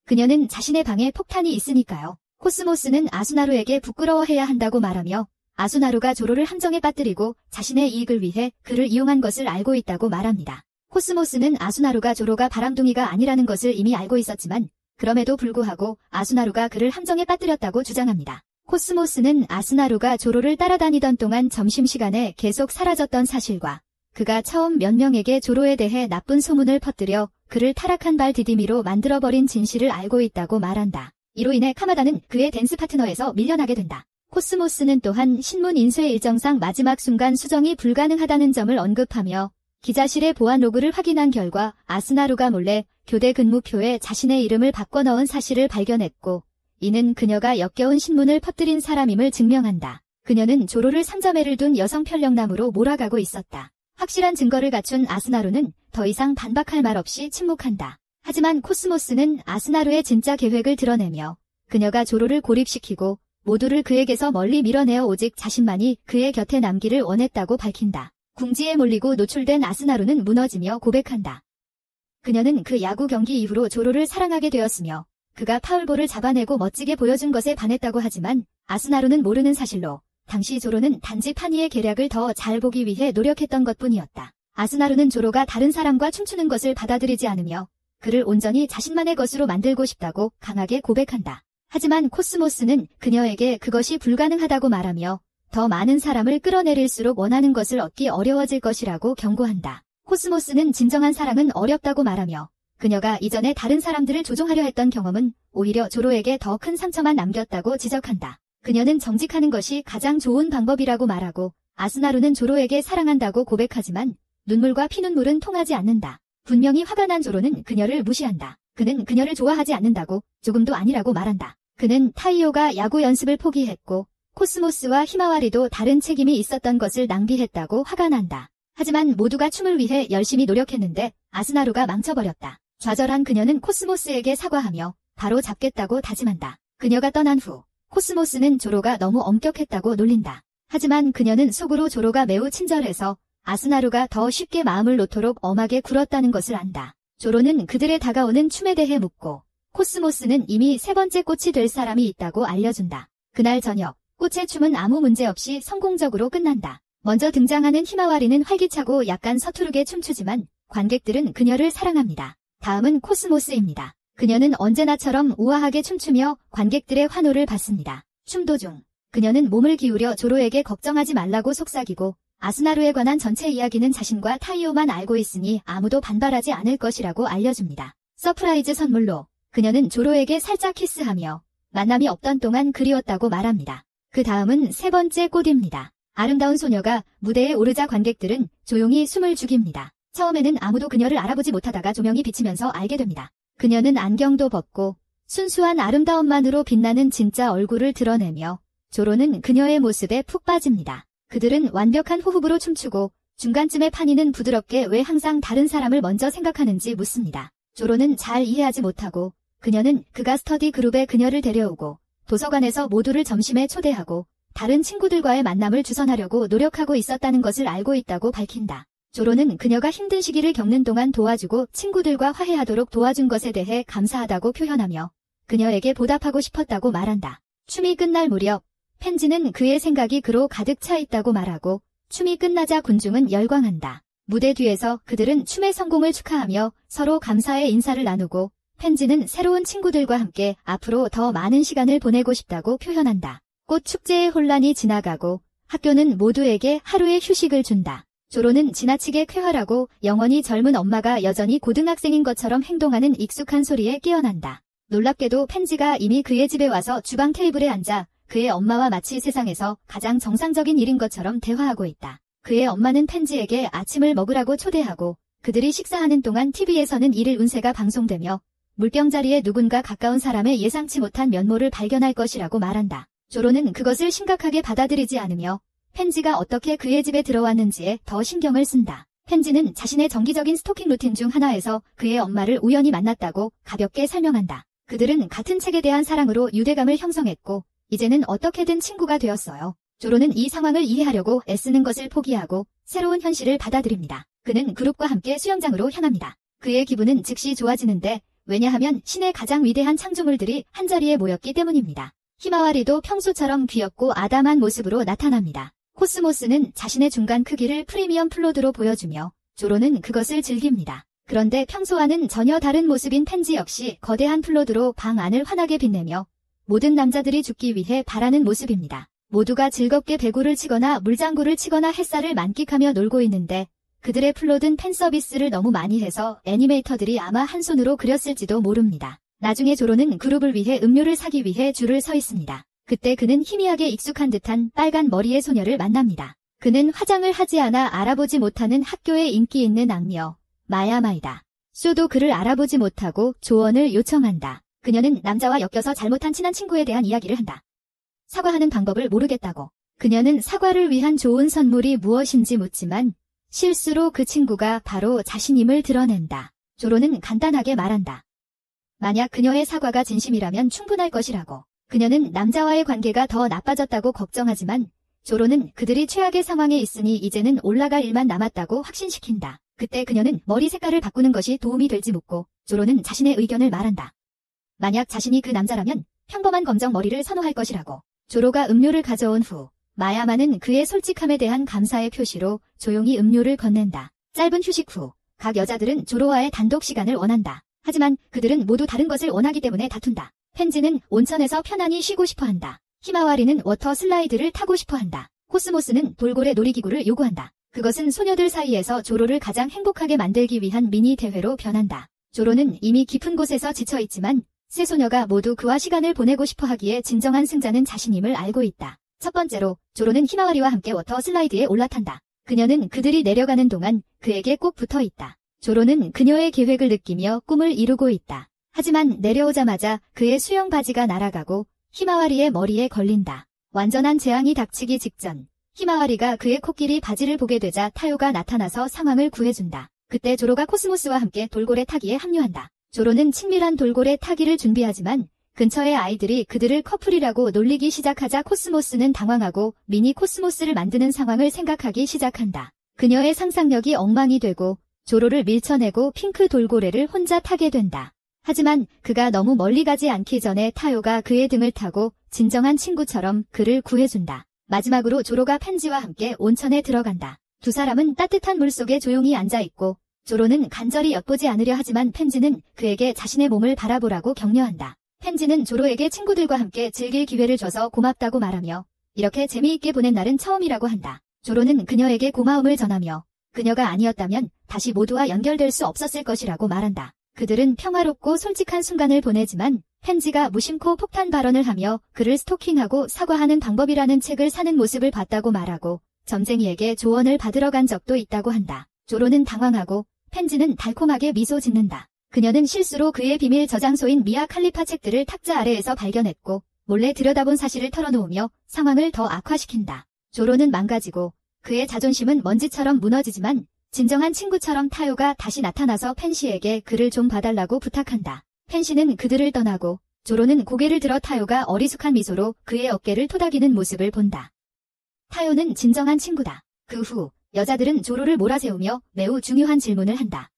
그녀는 자신의 방에 폭탄이 있으니까요. 코스모스는 아수나루에게 부끄러워해야 한다고 말하며 아수나루가 조로를 함정에 빠뜨리고 자신의 이익을 위해 그를 이용한 것을 알고 있다고 말합니다. 코스모스는 아수나루가 조로가 바람둥이가 아니라는 것을 이미 알고 있었지만 그럼에도 불구하고 아수나루가 그를 함정에 빠뜨렸다고 주장합니다. 코스모스는 아스나루가 조로를 따라다니던 동안 점심시간에 계속 사라졌던 사실과 그가 처음 몇 명에게 조로에 대해 나쁜 소문을 퍼뜨려 그를 타락한 발 디디미로 만들어버린 진실을 알고 있다고 말한다. 이로 인해 카마다는 그의 댄스 파트너에서 밀려나게 된다. 코스모스는 또한 신문 인쇄 일정상 마지막 순간 수정이 불가능하다는 점을 언급하며 기자실의 보안 로그를 확인한 결과 아스나루가 몰래 교대 근무표에 자신의 이름을 바꿔 넣은 사실을 발견했고 이는 그녀가 역겨운 신문을 퍼뜨린 사람임을 증명한다. 그녀는 조로를 상자매를 둔 여성 편령남으로 몰아가고 있었다. 확실한 증거를 갖춘 아스나루는 더 이상 반박할 말 없이 침묵한다. 하지만 코스모스는 아스나루의 진짜 계획을 드러내며 그녀가 조로를 고립시키고 모두를 그에게서 멀리 밀어내어 오직 자신만이 그의 곁에 남기를 원했다고 밝힌다. 궁지에 몰리고 노출된 아스나루는 무너지며 고백한다. 그녀는 그 야구 경기 이후로 조로를 사랑하게 되었으며 그가 파울볼을 잡아내고 멋지게 보여준 것에 반했다고 하지만 아스나루는 모르는 사실로 당시 조로는 단지 파니의 계략을 더 잘 보기 위해 노력했던 것뿐이었다. 아스나루는 조로가 다른 사람과 춤추는 것을 받아들이지 않으며 그를 온전히 자신만의 것으로 만들고 싶다고 강하게 고백한다. 하지만 코스모스는 그녀에게 그것이 불가능하다고 말하며 더 많은 사람을 끌어내릴수록 원하는 것을 얻기 어려워질 것이라고 경고한다. 코스모스는 진정한 사랑은 어렵다고 말하며 그녀가 이전에 다른 사람들을 조종하려 했던 경험은 오히려 조로에게 더 큰 상처만 남겼다고 지적한다. 그녀는 정직하는 것이 가장 좋은 방법이라고 말하고 아스나루는 조로에게 사랑한다고 고백하지만 눈물과 피눈물은 통하지 않는다. 분명히 화가 난 조로는 그녀를 무시한다. 그는 그녀를 좋아하지 않는다고 조금도 아니라고 말한다. 그는 타이오가 야구 연습을 포기했고 코스모스와 히마와리도 다른 책임이 있었던 것을 낭비했다고 화가 난다. 하지만 모두가 춤을 위해 열심히 노력했는데 아스나루가 망쳐버렸다. 좌절한 그녀는 코스모스에게 사과하며 바로 잡겠다고 다짐한다. 그녀가 떠난 후 코스모스는 조로가 너무 엄격했다고 놀린다. 하지만 그녀는 속으로 조로가 매우 친절해서 아스나루가 더 쉽게 마음을 놓도록 엄하게 굴었다는 것을 안다. 조로는 그들의 다가오는 춤에 대해 묻고 코스모스는 이미 세 번째 꽃이 될 사람이 있다고 알려준다. 그날 저녁 꽃의 춤은 아무 문제 없이 성공적으로 끝난다. 먼저 등장하는 히마와리는 활기차고 약간 서투르게 춤추지만 관객들은 그녀를 사랑합니다. 다음은 코스모스입니다. 그녀는 언제나처럼 우아하게 춤추며 관객들의 환호를 받습니다. 춤 도중 그녀는 몸을 기울여 조로에게 걱정하지 말라고 속삭이고 아스나루에 관한 전체 이야기는 자신과 타이오만 알고 있으니 아무도 반발하지 않을 것이라고 알려줍니다. 서프라이즈 선물로 그녀는 조로에게 살짝 키스하며 만남이 없던 동안 그리웠다고 말합니다. 그 다음은 세 번째 꽃입니다. 아름다운 소녀가 무대에 오르자 관객들은 조용히 숨을 죽입니다. 처음에는 아무도 그녀를 알아보지 못하다가 조명이 비치면서 알게 됩니다. 그녀는 안경도 벗고 순수한 아름다움만으로 빛나는 진짜 얼굴을 드러내며 조로는 그녀의 모습에 푹 빠집니다. 그들은 완벽한 호흡으로 춤추고 중간쯤에 파니는 부드럽게 왜 항상 다른 사람을 먼저 생각하는지 묻습니다. 조로는 잘 이해하지 못하고 그녀는 그가 스터디 그룹에 그녀를 데려오고 도서관에서 모두를 점심에 초대하고 다른 친구들과의 만남을 주선하려고 노력하고 있었다는 것을 알고 있다고 밝힌다. 조로는 그녀가 힘든 시기를 겪는 동안 도와주고 친구들과 화해하도록 도와준 것에 대해 감사하다고 표현하며 그녀에게 보답하고 싶었다고 말한다. 춤이 끝날 무렵 펜지는 그의 생각이 그로 가득 차 있다고 말하고 춤이 끝나자 군중은 열광한다. 무대 뒤에서 그들은 춤의 성공을 축하하며 서로 감사의 인사를 나누고 펜지는 새로운 친구들과 함께 앞으로 더 많은 시간을 보내고 싶다고 표현한다. 꽃 축제의 혼란이 지나가고 학교는 모두에게 하루의 휴식을 준다. 조로는 지나치게 쾌활하고 영원히 젊은 엄마가 여전히 고등학생인 것처럼 행동하는 익숙한 소리에 깨어난다. 놀랍게도 펜지가 이미 그의 집에 와서 주방 테이블에 앉아 그의 엄마와 마치 세상에서 가장 정상적인 일인 것처럼 대화하고 있다. 그의 엄마는 펜지에게 아침을 먹으라고 초대하고 그들이 식사하는 동안 TV에서는 일일 운세가 방송되며 물병 자리에 누군가 가까운 사람의 예상치 못한 면모를 발견할 것이라고 말한다. 조로는 그것을 심각하게 받아들이지 않으며 펜지가 어떻게 그의 집에 들어왔는지에 더 신경을 쓴다. 펜지는 자신의 정기적인 스토킹 루틴 중 하나에서 그의 엄마를 우연히 만났다고 가볍게 설명한다. 그들은 같은 책에 대한 사랑으로 유대감을 형성했고 이제는 어떻게든 친구가 되었어요. 조로는 이 상황을 이해하려고 애쓰는 것을 포기하고 새로운 현실을 받아들입니다. 그는 그룹과 함께 수영장으로 향합니다. 그의 기분은 즉시 좋아지는데 왜냐하면 신의 가장 위대한 창조물들이 한자리에 모였기 때문입니다. 히마와리도 평소처럼 귀엽고 아담한 모습으로 나타납니다. 코스모스는 자신의 중간 크기를 프리미엄 플로드로 보여주며 조로는 그것을 즐깁니다. 그런데 평소와는 전혀 다른 모습인 펜지 역시 거대한 플로드로 방 안을 환하게 빛내며 모든 남자들이 죽기 위해 바라는 모습입니다. 모두가 즐겁게 배구를 치거나 물장구를 치거나 햇살을 만끽하며 놀고 있는데 그들의 플롯은 팬서비스를 너무 많이 해서 애니메이터들이 아마 한 손으로 그렸을지도 모릅니다. 나중에 조로는 그룹을 위해 음료를 사기 위해 줄을 서 있습니다. 그때 그는 희미하게 익숙한 듯한 빨간 머리의 소녀를 만납니다. 그는 화장을 하지 않아 알아보지 못하는 학교의 인기 있는 악녀 마야마이다. 쇼도 그를 알아보지 못하고 조언을 요청한다. 그녀는 남자와 엮여서 잘못한 친한 친구에 대한 이야기를 한다. 사과하는 방법을 모르겠다고. 그녀는 사과를 위한 좋은 선물이 무엇인지 묻지만 실수로 그 친구가 바로 자신임을 드러낸다. 조로는 간단하게 말한다. 만약 그녀의 사과가 진심이라면 충분할 것이라고. 그녀는 남자와의 관계가 더 나빠졌다고 걱정하지만 조로는 그들이 최악의 상황에 있으니 이제는 올라갈 일만 남았다고 확신시킨다. 그때 그녀는 머리 색깔을 바꾸는 것이 도움이 될지 묻고 조로는 자신의 의견을 말한다. 만약 자신이 그 남자라면 평범한 검정 머리를 선호할 것이라고. 조로가 음료를 가져온 후 마야마는 그의 솔직함에 대한 감사의 표시로 조용히 음료를 건넨다. 짧은 휴식 후 각 여자들은 조로와의 단독 시간을 원한다. 하지만 그들은 모두 다른 것을 원하기 때문에 다툰다. 펜지는 온천에서 편안히 쉬고 싶어한다. 히마와리는 워터 슬라이드를 타고 싶어한다. 코스모스는 돌고래 놀이기구를 요구한다. 그것은 소녀들 사이에서 조로를 가장 행복하게 만들기 위한 미니 대회로 변한다. 조로는 이미 깊은 곳에서 지쳐있지만 세 소녀가 모두 그와 시간을 보내고 싶어 하기에 진정한 승자는 자신임을 알고 있다. 첫 번째로 조로는 히마와리와 함께 워터 슬라이드에 올라탄다. 그녀는 그들이 내려가는 동안 그에게 꼭 붙어 있다. 조로는 그녀의 계획을 느끼며 꿈을 이루고 있다. 하지만 내려오자마자 그의 수영 바지가 날아가고 히마와리의 머리에 걸린다. 완전한 재앙이 닥치기 직전 히마와리가 그의 코끼리 바지를 보게 되자 타요가 나타나서 상황을 구해준다. 그때 조로가 코스모스와 함께 돌고래 타기에 합류한다. 조로는 친밀한 돌고래 타기를 준비하지만 근처의 아이들이 그들을 커플이라고 놀리기 시작하자 코스모스는 당황하고 미니 코스모스를 만드는 상황을 생각하기 시작한다. 그녀의 상상력이 엉망이 되고 조로를 밀쳐내고 핑크 돌고래를 혼자 타게 된다. 하지만 그가 너무 멀리 가지 않기 전에 타요가 그의 등을 타고 진정한 친구처럼 그를 구해준다. 마지막으로 조로가 펜지와 함께 온천에 들어간다. 두 사람은 따뜻한 물속에 조용히 앉아있고 조로는 간절히 엿보지 않으려 하지만 펜지는 그에게 자신의 몸을 바라보라고 격려한다. 펜지는 조로에게 친구들과 함께 즐길 기회를 줘서 고맙다고 말하며 이렇게 재미있게 보낸 날은 처음이라고 한다. 조로는 그녀에게 고마움을 전하며 그녀가 아니었다면 다시 모두와 연결될 수 없었을 것이라고 말한다. 그들은 평화롭고 솔직한 순간을 보내지만 펜지가 무심코 폭탄 발언을 하며 그를 스토킹하고 사과하는 방법이라는 책을 사는 모습을 봤다고 말하고 점쟁이에게 조언을 받으러 간 적도 있다고 한다. 조로는 당황하고 펜지는 달콤하게 미소 짓는다. 그녀는 실수로 그의 비밀 저장소인 미아 칼리파 책들을 탁자 아래에서 발견했고 몰래 들여다본 사실을 털어놓으며 상황을 더 악화시킨다. 조로는 망가지고 그의 자존심은 먼지처럼 무너지지만 진정한 친구처럼 타요가 다시 나타나서 펜시에게 그를 좀 봐달라고 부탁한다. 펜시는 그들을 떠나고 조로는 고개를 들어 타요가 어리숙한 미소로 그의 어깨를 토닥이는 모습을 본다. 타요는 진정한 친구다. 그 후 여자들은 조로를 몰아세우며 매우 중요한 질문을 한다.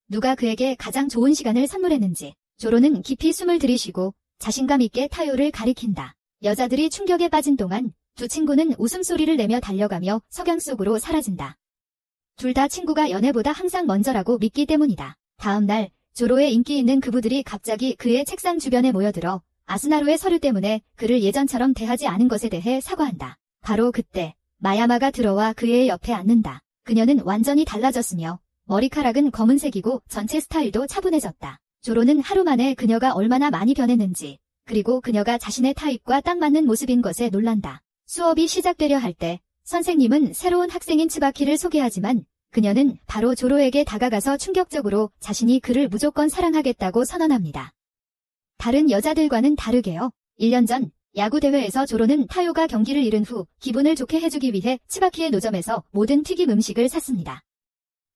누가 그에게 가장 좋은 시간을 선물했는지. 조로는 깊이 숨을 들이쉬고 자신감 있게 타요를 가리킨다. 여자들이 충격에 빠진 동안 두 친구는 웃음소리를 내며 달려가며 석양 속으로 사라진다. 둘 다 친구가 연애보다 항상 먼저라고 믿기 때문이다. 다음 날 조로의 인기 있는 그부들이 갑자기 그의 책상 주변에 모여들어 아스나로의 서류 때문에 그를 예전처럼 대하지 않은 것에 대해 사과한다. 바로 그때 마야마가 들어와 그의 옆에 앉는다. 그녀는 완전히 달라졌으며 머리카락은 검은색이고 전체 스타일도 차분해졌다. 조로는 하루 만에 그녀가 얼마나 많이 변했는지 그리고 그녀가 자신의 타입과 딱 맞는 모습인 것에 놀란다. 수업이 시작되려 할 때 선생님은 새로운 학생인 츠바키를 소개하지만 그녀는 바로 조로에게 다가가서 충격적으로 자신이 그를 무조건 사랑하겠다고 선언합니다. 다른 여자들과는 다르게요. 1년 전 야구대회에서 조로는 타요가 경기를 이른 후 기분을 좋게 해주기 위해 츠바키의 노점에서 모든 튀김 음식을 샀습니다.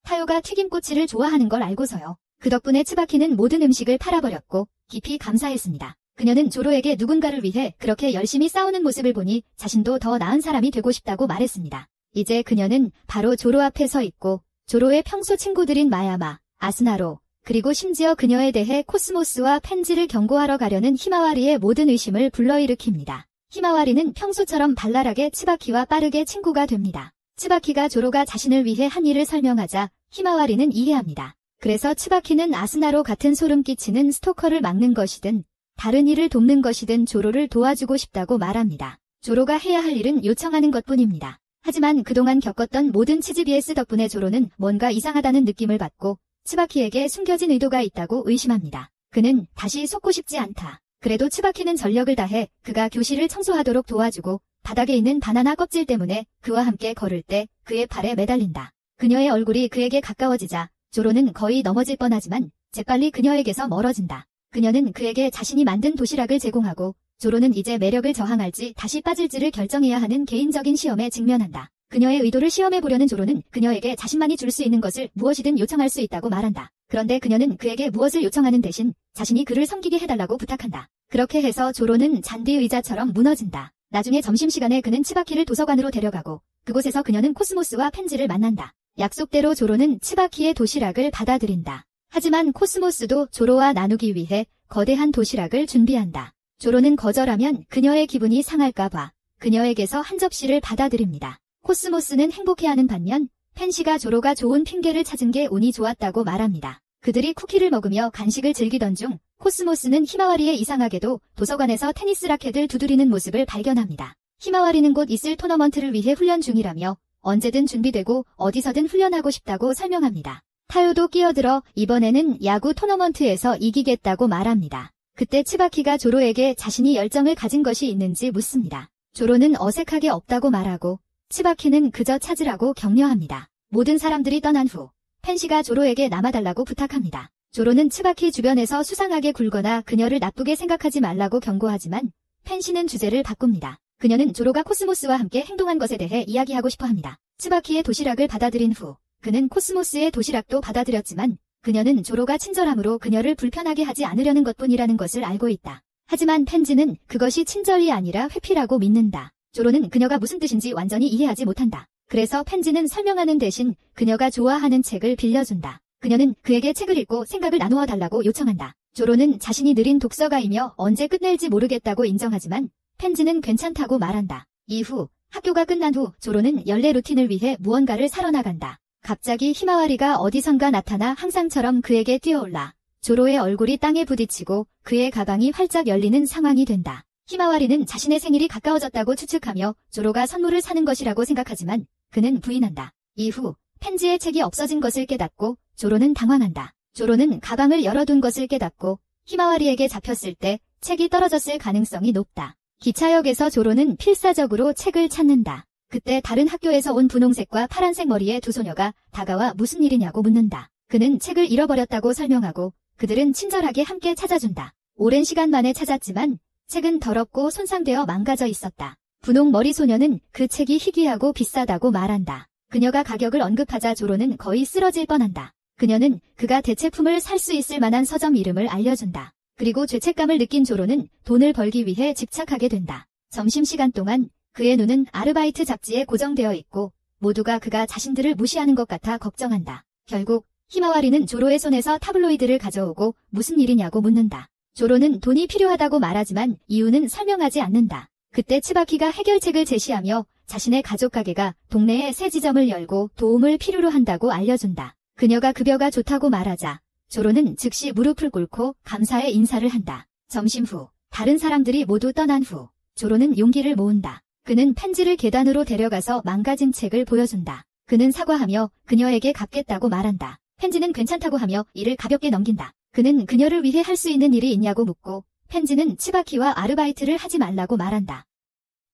타요가 튀김꼬치를 좋아하는 걸 알고서요. 그 덕분에 츠바키는 모든 음식을 팔아버렸고 깊이 감사했습니다. 그녀는 조로에게 누군가를 위해 그렇게 열심히 싸우는 모습을 보니 자신도 더 나은 사람이 되고 싶다고 말했습니다. 이제 그녀는 바로 조로 앞에 서 있고 조로의 평소 친구들인 마야마, 아스나로, 그리고 심지어 그녀에 대해 코스모스와 펜지를 경고하러 가려는 히마와리의 모든 의심을 불러일으킵니다. 히마와리는 평소처럼 발랄하게 츠바키와 빠르게 친구가 됩니다. 츠바키가 조로가 자신을 위해 한 일을 설명하자 히마와리는 이해합니다. 그래서 츠바키는 아스나로 같은 소름 끼치는 스토커를 막는 것이든 다른 일을 돕는 것이든 조로를 도와주고 싶다고 말합니다. 조로가 해야 할 일은 요청하는 것뿐입니다. 하지만 그동안 겪었던 모든 치즈비에스 덕분에 조로는 뭔가 이상하다는 느낌을 받고 츠바키에게 숨겨진 의도가 있다고 의심합니다. 그는 다시 속고 싶지 않다. 그래도 츠바키는 전력을 다해 그가 교실을 청소하도록 도와주고 바닥에 있는 바나나 껍질 때문에 그와 함께 걸을 때 그의 팔에 매달린다. 그녀의 얼굴이 그에게 가까워지자 조로는 거의 넘어질 뻔하지만 재빨리 그녀에게서 멀어진다. 그녀는 그에게 자신이 만든 도시락을 제공하고 조로는 이제 매력을 저항할지 다시 빠질지를 결정해야 하는 개인적인 시험에 직면한다. 그녀의 의도를 시험해보려는 조로는 그녀에게 자신만이 줄 수 있는 것을 무엇이든 요청할 수 있다고 말한다. 그런데 그녀는 그에게 무엇을 요청하는 대신 자신이 그를 섬기게 해달라고 부탁한다. 그렇게 해서 조로는 잔디 의자처럼 무너진다. 나중에 점심시간에 그는 츠바키를 도서관으로 데려가고 그곳에서 그녀는 코스모스와 펜지를 만난다. 약속대로 조로는 츠바키의 도시락을 받아들인다. 하지만 코스모스도 조로와 나누기 위해 거대한 도시락을 준비한다. 조로는 거절하면 그녀의 기분이 상할까봐 그녀에게서 한 접시를 받아들입니다. 코스모스는 행복해하는 반면 펜시가 조로가 좋은 핑계를 찾은 게 운이 좋았다고 말합니다. 그들이 쿠키를 먹으며 간식을 즐기던 중 코스모스는 히마와리의 이상하게도 도서관에서 테니스 라켓을 두드리는 모습을 발견합니다. 히마와리는 곧 있을 토너먼트를 위해 훈련 중이라며 언제든 준비되고 어디서든 훈련하고 싶다고 설명합니다. 타요도 끼어들어 이번에는 야구 토너먼트에서 이기겠다고 말합니다. 그때 츠바키가 조로에게 자신이 열정을 가진 것이 있는지 묻습니다. 조로는 어색하게 없다고 말하고 츠바키는 그저 찾으라고 격려합니다. 모든 사람들이 떠난 후 펜시가 조로에게 남아달라고 부탁합니다. 조로는 츠바키 주변에서 수상하게 굴거나 그녀를 나쁘게 생각하지 말라고 경고하지만 펜시는 주제를 바꿉니다. 그녀는 조로가 코스모스와 함께 행동한 것에 대해 이야기하고 싶어 합니다. 츠바키의 도시락을 받아들인 후 그는 코스모스의 도시락도 받아들였지만 그녀는 조로가 친절함으로 그녀를 불편하게 하지 않으려는 것뿐이라는 것을 알고 있다. 하지만 펜지는 그것이 친절이 아니라 회피라고 믿는다. 조로는 그녀가 무슨 뜻인지 완전히 이해하지 못한다. 그래서 펜지는 설명하는 대신 그녀가 좋아하는 책을 빌려준다. 그녀는 그에게 책을 읽고 생각을 나누어 달라고 요청한다. 조로는 자신이 느린 독서가이며 언제 끝낼지 모르겠다고 인정하지만 펜지는 괜찮다고 말한다. 이후 학교가 끝난 후 조로는 연례 루틴을 위해 무언가를 사러 나간다. 갑자기 히마와리가 어디선가 나타나 항상처럼 그에게 뛰어올라 조로의 얼굴이 땅에 부딪히고 그의 가방이 활짝 열리는 상황이 된다. 히마와리는 자신의 생일이 가까워졌다고 추측하며 조로가 선물을 사는 것이라고 생각하지만 그는 부인한다. 이후 펜지의 책이 없어진 것을 깨닫고 조로는 당황한다. 조로는 가방을 열어둔 것을 깨닫고 히마와리에게 잡혔을 때 책이 떨어졌을 가능성이 높다. 기차역에서 조로는 필사적으로 책을 찾는다. 그때 다른 학교에서 온 분홍색과 파란색 머리의 두 소녀가 다가와 무슨 일이냐고 묻는다. 그는 책을 잃어버렸다고 설명하고 그들은 친절하게 함께 찾아준다. 오랜 시간 만에 찾았지만 책은 더럽고 손상되어 망가져 있었다. 분홍 머리 소녀는 그 책이 희귀하고 비싸다고 말한다. 그녀가 가격을 언급하자 조로는 거의 쓰러질 뻔한다. 그녀는 그가 대체품을 살 수 있을 만한 서점 이름을 알려준다. 그리고 죄책감을 느낀 조로는 돈을 벌기 위해 집착하게 된다. 점심시간 동안 그의 눈은 아르바이트 잡지에 고정되어 있고 모두가 그가 자신들을 무시하는 것 같아 걱정한다. 결국 히마와리는 조로의 손에서 타블로이드를 가져오고 무슨 일이냐고 묻는다. 조로는 돈이 필요하다고 말하지만 이유는 설명하지 않는다. 그때 츠바키가 해결책을 제시하며 자신의 가족 가게가 동네에 새 지점을 열고 도움을 필요로 한다고 알려준다. 그녀가 급여가 좋다고 말하자 조로는 즉시 무릎을 꿇고 감사의 인사를 한다. 점심 후 다른 사람들이 모두 떠난 후 조로는 용기를 모은다. 그는 펜지를 계단으로 데려가서 망가진 책을 보여준다. 그는 사과하며 그녀에게 갚겠다고 말한다. 펜지는 괜찮다고 하며 이를 가볍게 넘긴다. 그는 그녀를 위해 할 수 있는 일이 있냐고 묻고 펜지는 츠바키와 아르바이트를 하지 말라고 말한다.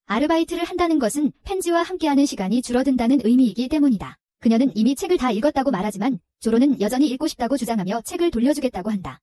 아르바이트를 한다는 것은 펜지와 함께하는 시간이 줄어든다는 의미이기 때문이다. 그녀는 이미 책을 다 읽었다고 말하지만 조로는 여전히 읽고 싶다고 주장하며 책을 돌려주겠다고 한다.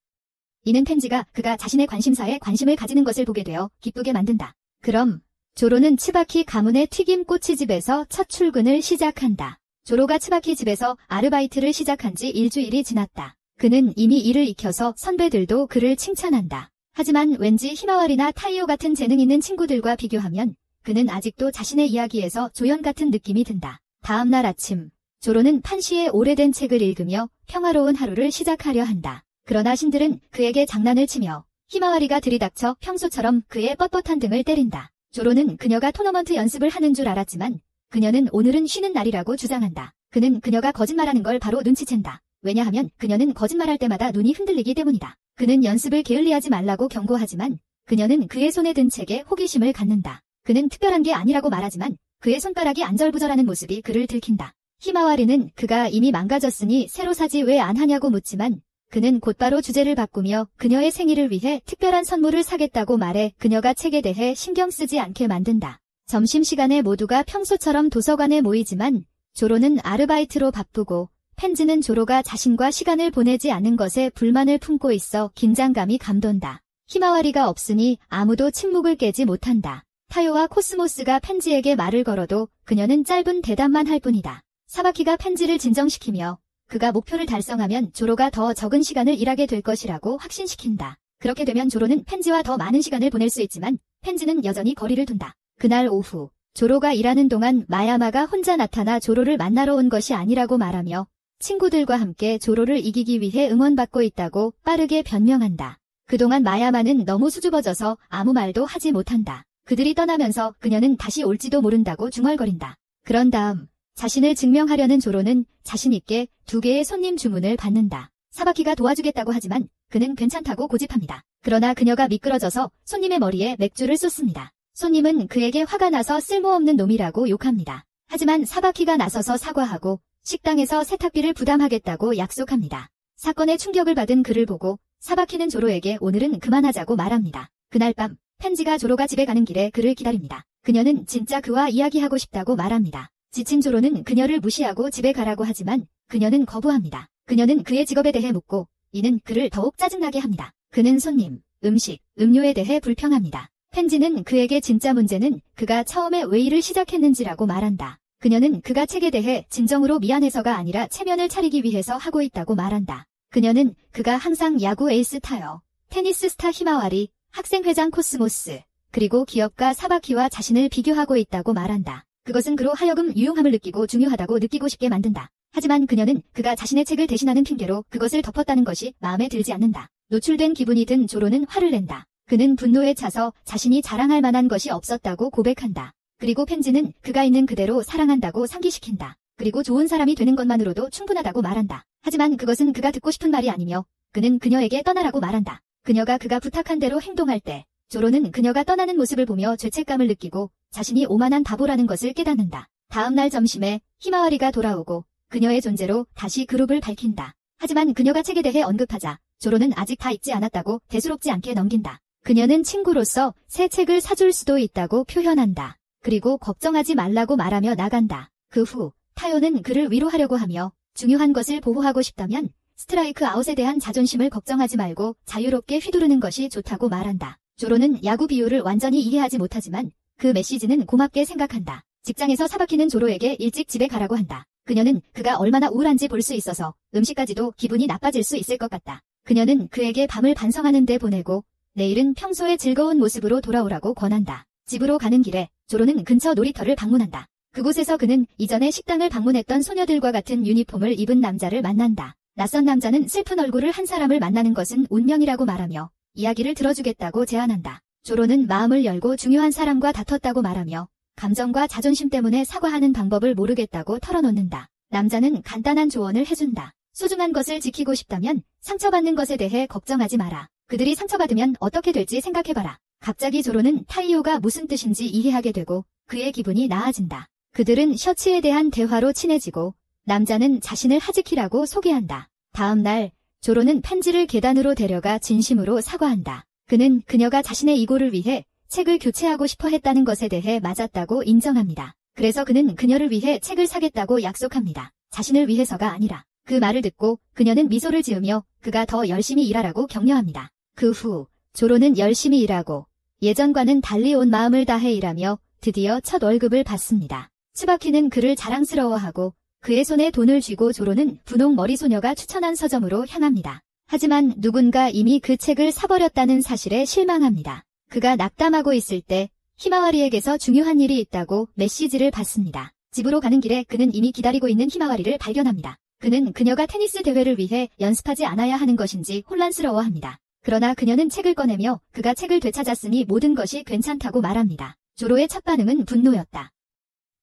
이는 펜지가 그가 자신의 관심사에 관심을 가지는 것을 보게 되어 기쁘게 만든다. 그럼 조로는 츠바키 가문의 튀김꼬치집에서 첫 출근을 시작한다. 조로가 츠바키 집에서 아르바이트를 시작한 지 일주일이 지났다. 그는 이미 일을 익혀서 선배들도 그를 칭찬한다. 하지만 왠지 히마와리나 타이오 같은 재능 있는 친구들과 비교하면 그는 아직도 자신의 이야기에서 조연 같은 느낌이 든다. 다음 날 아침, 조로는 판시의 오래된 책을 읽으며 평화로운 하루를 시작하려 한다. 그러나 신들은 그에게 장난을 치며 히마와리가 들이닥쳐 평소처럼 그의 뻣뻣한 등을 때린다. 조로는 그녀가 토너먼트 연습을 하는 줄 알았지만 그녀는 오늘은 쉬는 날이라고 주장한다. 그는 그녀가 거짓말하는 걸 바로 눈치챈다. 왜냐하면 그녀는 거짓말할 때마다 눈이 흔들리기 때문이다. 그는 연습을 게을리하지 말라고 경고하지만 그녀는 그의 손에 든 책에 호기심을 갖는다. 그는 특별한 게 아니라고 말하지만 그의 손가락이 안절부절하는 모습이 그를 들킨다. 히마와리는 그가 이미 망가졌으니 새로 사지 왜 안 하냐고 묻지만 그는 곧바로 주제를 바꾸며 그녀의 생일을 위해 특별한 선물을 사겠다고 말해 그녀가 책에 대해 신경 쓰지 않게 만든다. 점심시간에 모두가 평소처럼 도서관에 모이지만 조로는 아르바이트로 바쁘고 펜지는 조로가 자신과 시간을 보내지 않는 것에 불만을 품고 있어 긴장감이 감돈다. 히마와리가 없으니 아무도 침묵을 깨지 못한다. 타요와 코스모스가 펜지에게 말을 걸어도 그녀는 짧은 대답만 할 뿐이다. 사바키가 펜지를 진정시키며 그가 목표를 달성하면 조로가 더 적은 시간을 일하게 될 것이라고 확신시킨다. 그렇게 되면 조로는 펜지와 더 많은 시간을 보낼 수 있지만 펜지는 여전히 거리를 둔다. 그날 오후, 조로가 일하는 동안 마야마가 혼자 나타나 조로를 만나러 온 것이 아니라고 말하며 친구들과 함께 조로를 이기기 위해 응원받고 있다고 빠르게 변명한다. 그동안 마야마는 너무 수줍어져서 아무 말도 하지 못한다. 그들이 떠나면서 그녀는 다시 올지도 모른다고 중얼거린다. 그런 다음 자신을 증명하려는 조로는 자신있게 2개의 손님 주문을 받는다. 사바키가 도와주겠다고 하지만 그는 괜찮다고 고집합니다. 그러나 그녀가 미끄러져서 손님의 머리에 맥주를 쏟습니다. 손님은 그에게 화가 나서 쓸모없는 놈이라고 욕합니다. 하지만 사바키가 나서서 사과하고 식당에서 세탁비를 부담하겠다고 약속합니다. 사건에 충격을 받은 그를 보고 사바키는 조로에게 오늘은 그만하자고 말합니다. 그날 밤 펜지가 조로가 집에 가는 길에 그를 기다립니다. 그녀는 진짜 그와 이야기하고 싶다고 말합니다. 지친 조로는 그녀를 무시하고 집에 가라고 하지만 그녀는 거부합니다. 그녀는 그의 직업에 대해 묻고 이는 그를 더욱 짜증나게 합니다. 그는 손님, 음식, 음료에 대해 불평합니다. 펜지는 그에게 진짜 문제는 그가 처음에 왜 일을 시작했는지라고 말한다. 그녀는 그가 책에 대해 진정으로 미안해서가 아니라 체면을 차리기 위해서 하고 있다고 말한다. 그녀는 그가 항상 야구 에이스 타요, 테니스 스타 히마와리, 학생회장 코스모스, 그리고 기업가 사바키와 자신을 비교하고 있다고 말한다. 그것은 그로 하여금 유용함을 느끼고 중요하다고 느끼고 싶게 만든다. 하지만 그녀는 그가 자신의 책을 대신하는 핑계로 그것을 덮었다는 것이 마음에 들지 않는다. 노출된 기분이 든 조로는 화를 낸다. 그는 분노에 차서 자신이 자랑할 만한 것이 없었다고 고백한다. 그리고 펜지는 그가 있는 그대로 사랑한다고 상기시킨다. 그리고 좋은 사람이 되는 것만으로도 충분하다고 말한다. 하지만 그것은 그가 듣고 싶은 말이 아니며 그는 그녀에게 떠나라고 말한다. 그녀가 부탁한 대로 행동할 때 조로는 그녀가 떠나는 모습을 보며 죄책감을 느끼고 자신이 오만한 바보라는 것을 깨닫는다. 다음 날 점심에 히마와리가 돌아오고 그녀의 존재로 다시 그룹을 밝힌다. 하지만 그녀가 책에 대해 언급하자 조로는 아직 다 읽지 않았다고 대수롭지 않게 넘긴다. 그녀는 친구로서 새 책을 사줄 수도 있다고 표현한다. 그리고 걱정하지 말라고 말하며 나간다. 그 후 타요는 그를 위로하려고 하며 중요한 것을 보호하고 싶다면 스트라이크 아웃에 대한 자존심을 걱정하지 말고 자유롭게 휘두르는 것이 좋다고 말한다. 조로는 야구 비유를 완전히 이해하지 못하지만 그 메시지는 고맙게 생각한다. 직장에서 사바키는 조로에게 일찍 집에 가라고 한다. 그녀는 그가 얼마나 우울한지 볼 수 있어서 음식까지도 기분이 나빠질 수 있을 것 같다. 그녀는 그에게 밤을 반성하는 데 보내고 내일은 평소의 즐거운 모습으로 돌아오라고 권한다. 집으로 가는 길에 조로는 근처 놀이터를 방문한다. 그곳에서 그는 이전에 식당을 방문했던 소녀들과 같은 유니폼을 입은 남자를 만난다. 낯선 남자는 슬픈 얼굴을 한 사람을 만나는 것은 운명이라고 말하며 이야기를 들어주겠다고 제안한다. 조로는 마음을 열고 중요한 사람과 다퉜다고 말하며 감정과 자존심 때문에 사과하는 방법을 모르겠다고 털어놓는다. 남자는 간단한 조언을 해준다. 소중한 것을 지키고 싶다면 상처받는 것에 대해 걱정하지 마라. 그들이 상처받으면 어떻게 될지 생각해봐라. 갑자기 조로는 타이오가 무슨 뜻인지 이해하게 되고 그의 기분이 나아진다. 그들은 셔츠에 대한 대화로 친해지고 남자는 자신을 하즈키라고 소개한다. 다음 날 조로는 펜지를 계단으로 데려가 진심으로 사과한다. 그는 그녀가 자신의 이고를 위해 책을 교체하고 싶어 했다는 것에 대해 맞았다고 인정합니다. 그래서 그는 그녀를 위해 책을 사겠다고 약속합니다. 자신을 위해서가 아니라. 그 말을 듣고 그녀는 미소를 지으며 그가 더 열심히 일하라고 격려합니다. 그 후 조로는 열심히 일하고 예전과는 달리 온 마음을 다해 일하며 드디어 첫 월급을 받습니다. 츠바키는 그를 자랑스러워하고 그의 손에 돈을 쥐고 조로는 분홍 머리 소녀가 추천한 서점으로 향합니다. 하지만 누군가 이미 그 책을 사버렸다는 사실에 실망합니다. 그가 낙담하고 있을 때 히마와리에게서 중요한 일이 있다고 메시지를 받습니다. 집으로 가는 길에 그는 이미 기다리고 있는 히마와리를 발견합니다. 그는 그녀가 테니스 대회를 위해 연습하지 않아야 하는 것인지 혼란스러워합니다. 그러나 그녀는 책을 꺼내며 그가 책을 되찾았으니 모든 것이 괜찮다고 말합니다. 조로의 첫 반응은 분노였다.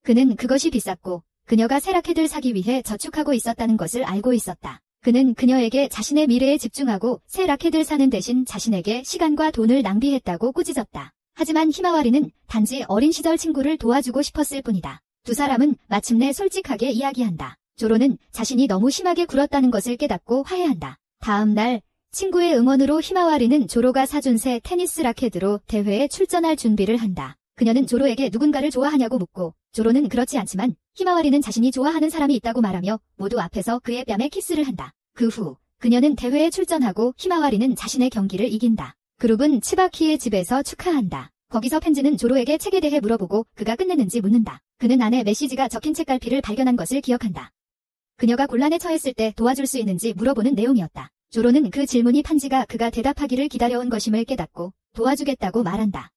그는 그것이 비쌌고 그녀가 새 라켓을 사기 위해 저축하고 있었다는 것을 알고 있었다. 그는 그녀에게 자신의 미래에 집중하고 새 라켓을 사는 대신 자신에게 시간과 돈을 낭비했다고 꾸짖었다. 하지만 히마와리는 단지 어린 시절 친구를 도와주고 싶었을 뿐이다. 두 사람은 마침내 솔직하게 이야기한다. 조로는 자신이 너무 심하게 굴었다는 것을 깨닫고 화해한다. 다음 날 친구의 응원으로 히마와리는 조로가 사준 새 테니스 라켓으로 대회에 출전할 준비를 한다. 그녀는 조로에게 누군가를 좋아하냐고 묻고 조로는 그렇지 않지만 히마와리는 자신이 좋아하는 사람이 있다고 말하며 모두 앞에서 그의 뺨에 키스를 한다. 그 후 그녀는 대회에 출전하고 히마와리는 자신의 경기를 이긴다. 그룹은 츠바키의 집에서 축하한다. 거기서 펜지는 조로에게 책에 대해 물어보고 그가 끝냈는지 묻는다. 그는 안에 메시지가 적힌 책갈피를 발견한 것을 기억한다. 그녀가 곤란에 처했을 때 도와줄 수 있는지 물어보는 내용이었다. 조로는 그 질문이 판지가 그가 대답하기를 기다려온 것임을 깨닫고 도와주겠다고 말한다.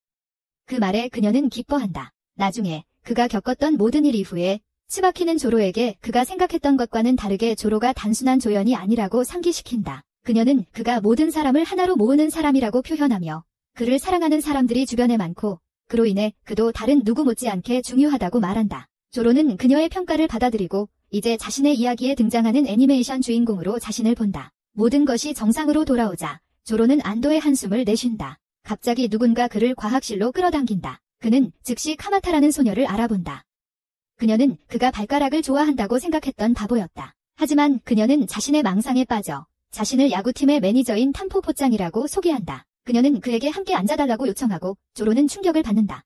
그 말에 그녀는 기뻐한다. 나중에 그가 겪었던 모든 일 이후에 츠바키는 조로에게 그가 생각했던 것과는 다르게 조로가 단순한 조연이 아니라고 상기시킨다. 그녀는 그가 모든 사람을 하나로 모으는 사람이라고 표현하며 그를 사랑하는 사람들이 주변에 많고 그로 인해 그도 다른 누구 못지않게 중요하다고 말한다. 조로는 그녀의 평가를 받아들이고 이제 자신의 이야기에 등장하는 애니메이션 주인공으로 자신을 본다. 모든 것이 정상으로 돌아오자 조로는 안도의 한숨을 내쉰다. 갑자기 누군가 그를 과학실로 끌어당긴다. 그는 즉시 카마타라는 소녀를 알아본다. 그녀는 그가 발가락을 좋아한다고 생각했던 바보였다. 하지만 그녀는 자신의 망상에 빠져 자신을 야구팀의 매니저인 탐포포짱이라고 소개한다. 그녀는 그에게 함께 앉아달라고 요청하고 조로는 충격을 받는다.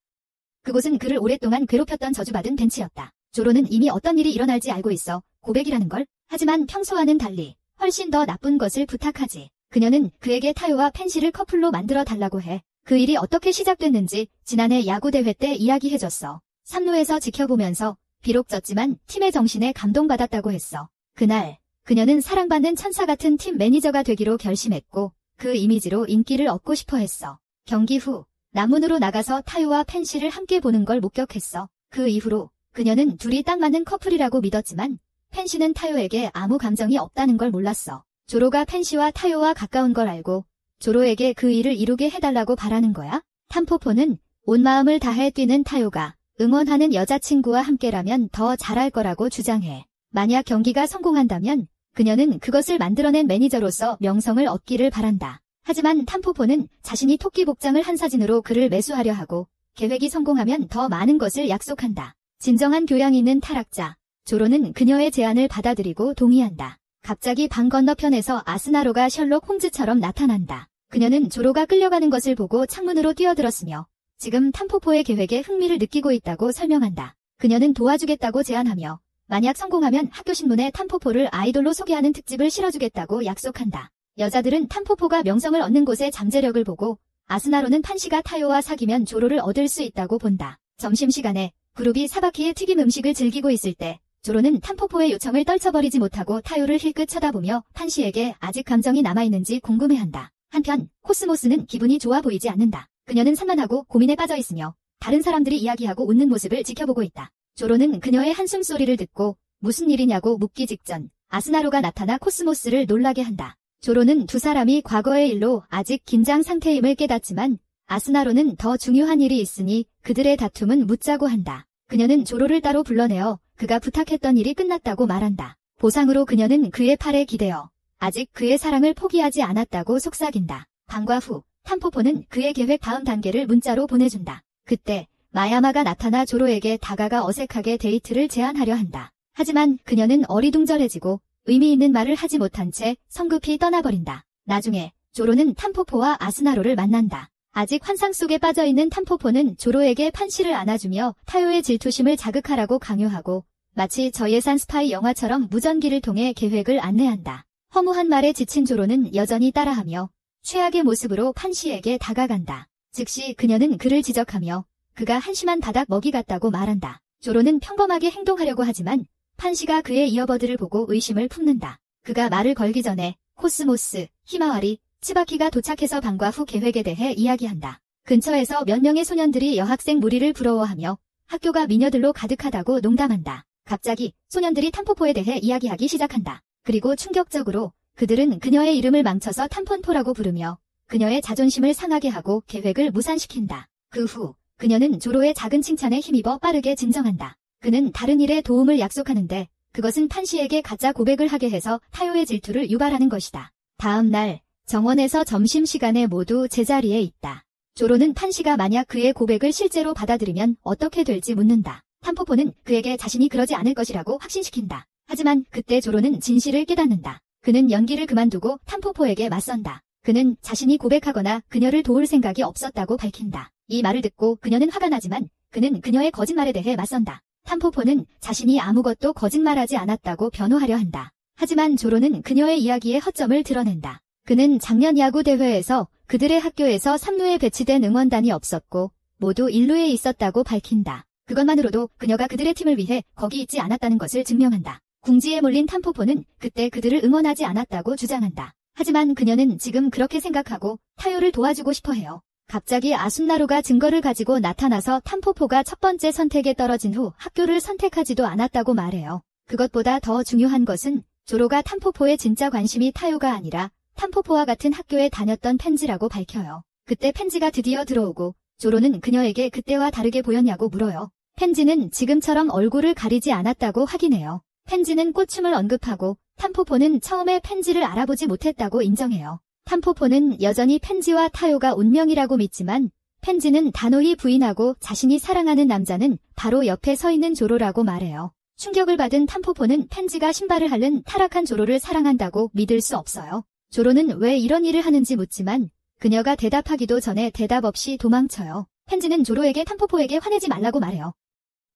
그곳은 그를 오랫동안 괴롭혔던 저주받은 벤치였다. 조로는 이미 어떤 일이 일어날지 알고 있어 고백이라는 걸. 하지만 평소와는 달리 훨씬 더 나쁜 것을 부탁하지. 그녀는 그에게 타요와 펜시를 커플로 만들어 달라고 해. 그 일이 어떻게 시작됐는지 지난해 야구대회 때 이야기해줬어. 삼루에서 지켜보면서 비록 졌지만 팀의 정신에 감동받았다고 했어. 그날 그녀는 사랑받는 천사 같은 팀 매니저가 되기로 결심했고 그 이미지로 인기를 얻고 싶어 했어. 경기 후 남문으로 나가서 타요와 펜시를 함께 보는 걸 목격했어. 그 이후로 그녀는 둘이 딱 맞는 커플이라고 믿었지만 펜시는 타요에게 아무 감정이 없다는 걸 몰랐어. 조로가 펜시와 타요와 가까운 걸 알고 조로에게 그 일을 이루게 해달라고 바라는 거야? 탐포포는 온 마음을 다해 뛰는 타요가 응원하는 여자친구와 함께라면 더 잘할 거라고 주장해. 만약 경기가 성공한다면 그녀는 그것을 만들어낸 매니저로서 명성을 얻기를 바란다. 하지만 탐포포는 자신이 토끼 복장을 한 사진으로 그를 매수하려 하고 계획이 성공하면 더 많은 것을 약속한다. 진정한 교양 있는 타락자 조로는 그녀의 제안을 받아들이고 동의한다. 갑자기 방 건너편에서 아스나로가 셜록 홈즈처럼 나타난다. 그녀는 조로가 끌려가는 것을 보고 창문으로 뛰어들었으며 지금 탐포포의 계획에 흥미를 느끼고 있다고 설명한다. 그녀는 도와주겠다고 제안하며 만약 성공하면 학교 신문에 탐포포를 아이돌로 소개하는 특집을 실어주겠다고 약속한다. 여자들은 탐포포가 명성을 얻는 곳의 잠재력을 보고 아스나로는 판시가 타요와 사귀면 조로를 얻을 수 있다고 본다. 점심시간에 그룹이 사바키의 튀김 음식을 즐기고 있을 때 조로는 탐포포의 요청을 떨쳐버리지 못하고 타요를 힐끗 쳐다보며 판시에게 아직 감정이 남아있는지 궁금해한다. 한편 코스모스는 기분이 좋아 보이지 않는다. 그녀는 산만하고 고민에 빠져있으며 다른 사람들이 이야기하고 웃는 모습을 지켜보고 있다. 조로는 그녀의 한숨소리를 듣고 무슨 일이냐고 묻기 직전 아스나로가 나타나 코스모스를 놀라게 한다. 조로는 두 사람이 과거의 일로 아직 긴장 상태임을 깨닫지만 아스나로는 더 중요한 일이 있으니 그들의 다툼은 묻자고 한다. 그녀는 조로를 따로 불러내어 그가 부탁했던 일이 끝났다고 말한다. 보상으로 그녀는 그의 팔에 기대어 아직 그의 사랑을 포기하지 않았다고 속삭인다. 방과 후 탐포포는 그의 계획 다음 단계를 문자로 보내준다. 그때 마야마가 나타나 조로에게 다가가 어색하게 데이트를 제안하려 한다. 하지만 그녀는 어리둥절해지고 의미 있는 말을 하지 못한 채 성급히 떠나버린다. 나중에 조로는 탐포포와 아스나로를 만난다. 아직 환상 속에 빠져있는 탐포포는 조로에게 판시를 안아주며 타요의 질투심을 자극하라고 강요하고 마치 저예산 스파이 영화처럼 무전기를 통해 계획을 안내한다. 허무한 말에 지친 조로는 여전히 따라하며 최악의 모습으로 판시에게 다가간다. 즉시 그녀는 그를 지적하며 그가 한심한 바닥 먹이 같다고 말한다. 조로는 평범하게 행동하려고 하지만 판시가 그의 이어버드를 보고 의심을 품는다. 그가 말을 걸기 전에 코스모스, 히마와리, 츠바키가 도착해서 방과 후 계획에 대해 이야기한다. 근처에서 몇 명의 소년들이 여학생 무리를 부러워하며 학교가 미녀들로 가득하다고 농담한다. 갑자기 소년들이 탐포포에 대해 이야기하기 시작한다. 그리고 충격적으로 그들은 그녀의 이름을 망쳐서 탐폰포라고 부르며 그녀의 자존심을 상하게 하고 계획을 무산시킨다. 그 후 그녀는 조로의 작은 칭찬에 힘입어 빠르게 진정한다. 그는 다른 일에 도움을 약속하는데 그것은 판시에게 가짜 고백을 하게 해서 타요의 질투를 유발하는 것이다. 다음 날 정원에서 점심시간에 모두 제자리에 있다. 조로는 판시가 만약 그의 고백을 실제로 받아들이면 어떻게 될지 묻는다. 탐포포는 그에게 자신이 그러지 않을 것이라고 확신시킨다. 하지만 그때 조로는 진실을 깨닫는다. 그는 연기를 그만두고 탐포포에게 맞선다. 그는 자신이 고백하거나 그녀를 도울 생각이 없었다고 밝힌다. 이 말을 듣고 그녀는 화가 나지만 그는 그녀의 거짓말에 대해 맞선다. 탐포포는 자신이 아무것도 거짓말하지 않았다고 변호하려 한다. 하지만 조로는 그녀의 이야기에 허점을 드러낸다. 그는 작년 야구 대회에서 그들의 학교에서 3루에 배치된 응원단이 없었고 모두 1루에 있었다고 밝힌다. 그것만으로도 그녀가 그들의 팀을 위해 거기 있지 않았다는 것을 증명한다. 궁지에 몰린 탐포포는 그때 그들을 응원하지 않았다고 주장한다. 하지만 그녀는 지금 그렇게 생각하고 타요를 도와주고 싶어해요. 갑자기 아순나루가 증거를 가지고 나타나서 탐포포가 첫 번째 선택에 떨어진 후 학교를 선택하지도 않았다고 말해요. 그것보다 더 중요한 것은 조로가 탐포포의 진짜 관심이 타요가 아니라 탐포포와 같은 학교에 다녔던 펜지라고 밝혀요. 그때 펜지가 드디어 들어오고 조로는 그녀에게 그때와 다르게 보였냐고 물어요. 펜지는 지금처럼 얼굴을 가리지 않았다고 확인해요. 펜지는 꽃춤을 언급하고 탐포포는 처음에 펜지를 알아보지 못했다고 인정해요. 탐포포는 여전히 펜지와 타요가 운명이라고 믿지만 펜지는 단호히 부인하고 자신이 사랑하는 남자는 바로 옆에 서 있는 조로라고 말해요. 충격을 받은 탐포포는 펜지가 신발을 핥는 타락한 조로를 사랑한다고 믿을 수 없어요. 조로는 왜 이런 일을 하는지 묻지만 그녀가 대답하기도 전에 대답 없이 도망쳐요. 펜지는 조로에게 탐포포에게 화내지 말라고 말해요.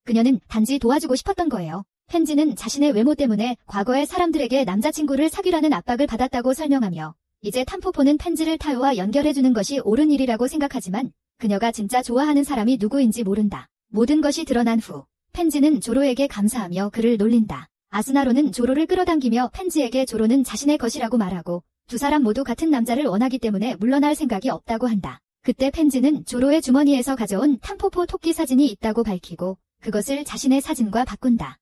그녀는 단지 도와주고 싶었던 거예요. 펜지는 자신의 외모 때문에 과거에 사람들에게 남자친구를 사귀라는 압박을 받았다고 설명하며 이제 탐포포는 펜지를 타요와 연결해주는 것이 옳은 일이라고 생각하지만 그녀가 진짜 좋아하는 사람이 누구인지 모른다. 모든 것이 드러난 후 펜지는 조로에게 감사하며 그를 놀린다. 아스나로는 조로를 끌어당기며 펜지에게 조로는 자신의 것이라고 말하고 두 사람 모두 같은 남자를 원하기 때문에 물러날 생각이 없다고 한다. 그때 펜지는 조로의 주머니에서 가져온 탐포포 토끼 사진이 있다고 밝히고 그것을 자신의 사진과 바꾼다.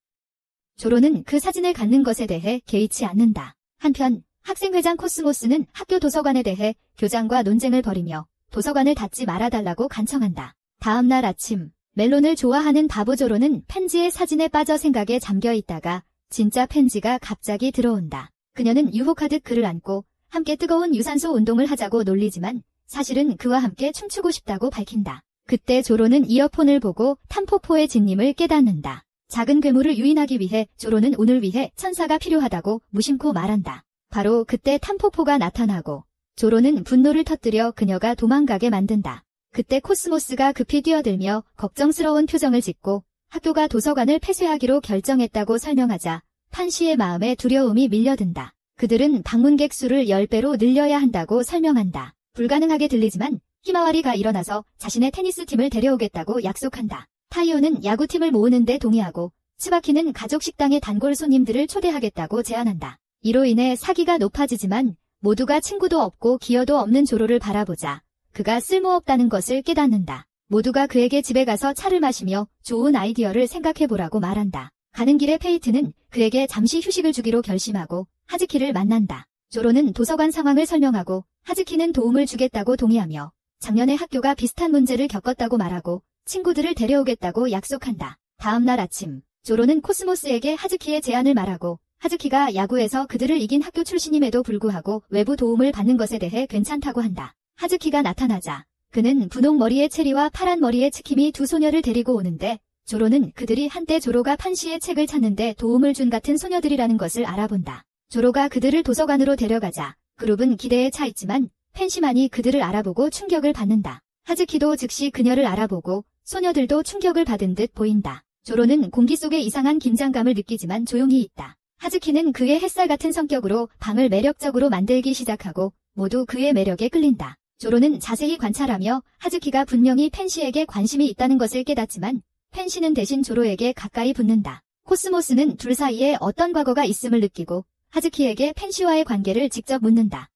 조로는 그 사진을 갖는 것에 대해 개의치 않는다. 한편 학생회장 코스모스는 학교 도서관에 대해 교장과 논쟁을 벌이며 도서관을 닫지 말아달라고 간청한다. 다음 날 아침 멜론을 좋아하는 바보 조로는 펜지의 사진에 빠져 생각에 잠겨 있다가 진짜 펜지가 갑자기 들어온다. 그녀는 유혹하듯 그를 안고 함께 뜨거운 유산소 운동을 하자고 놀리지만 사실은 그와 함께 춤추고 싶다고 밝힌다. 그때 조로는 이어폰을 보고 탐포포의 진님을 깨닫는다. 작은 괴물을 유인하기 위해 조로는 오늘 위해 천사가 필요하다고 무심코 말한다. 바로 그때 탐포포가 나타나고 조로는 분노를 터뜨려 그녀가 도망가게 만든다. 그때 코스모스가 급히 뛰어들며 걱정스러운 표정을 짓고 학교가 도서관을 폐쇄하기로 결정했다고 설명하자 판시의 마음에 두려움이 밀려든다. 그들은 방문객 수를 10배로 늘려야 한다고 설명한다. 불가능하게 들리지만 히마와리가 일어나서 자신의 테니스 팀을 데려오겠다고 약속한다. 타이오는 야구팀을 모으는데 동의하고 츠바키는 가족 식당에 단골 손님들을 초대하겠다고 제안한다. 이로 인해 사기가 높아지지만 모두가 친구도 없고 기여도 없는 조로를 바라보자 그가 쓸모없다는 것을 깨닫는다. 모두가 그에게 집에 가서 차를 마시며 좋은 아이디어를 생각해보라고 말한다. 가는 길에 페이트는 그에게 잠시 휴식을 주기로 결심하고 하즈키를 만난다. 조로는 도서관 상황을 설명하고 하즈키는 도움을 주겠다고 동의하며 작년에 학교가 비슷한 문제를 겪었다고 말하고 친구들을 데려오겠다고 약속한다. 다음 날 아침 조로는 코스모스에게 하즈키의 제안을 말하고 하즈키가 야구에서 그들을 이긴 학교 출신임에도 불구하고 외부 도움을 받는 것에 대해 괜찮다고 한다. 하즈키가 나타나자 그는 분홍 머리의 체리와 파란 머리의 츠킴이 두 소녀를 데리고 오는데 조로는 그들이 한때 조로가 판시의 책을 찾는데 도움을 준 같은 소녀들이라는 것을 알아본다. 조로가 그들을 도서관으로 데려가자 그룹은 기대에 차 있지만 펜시만이 그들을 알아보고 충격을 받는다. 하즈키도 즉시 그녀를 알아보고 소녀들도 충격을 받은 듯 보인다. 조로는 공기 속에 이상한 긴장감을 느끼지만 조용히 있다. 하즈키는 그의 햇살 같은 성격으로 방을 매력적으로 만들기 시작하고 모두 그의 매력에 끌린다. 조로는 자세히 관찰하며 하즈키가 분명히 펜시에게 관심이 있다는 것을 깨닫지만 펜시는 대신 조로에게 가까이 붙는다. 코스모스는 둘 사이에 어떤 과거가 있음을 느끼고 하즈키에게 펜시와의 관계를 직접 묻는다.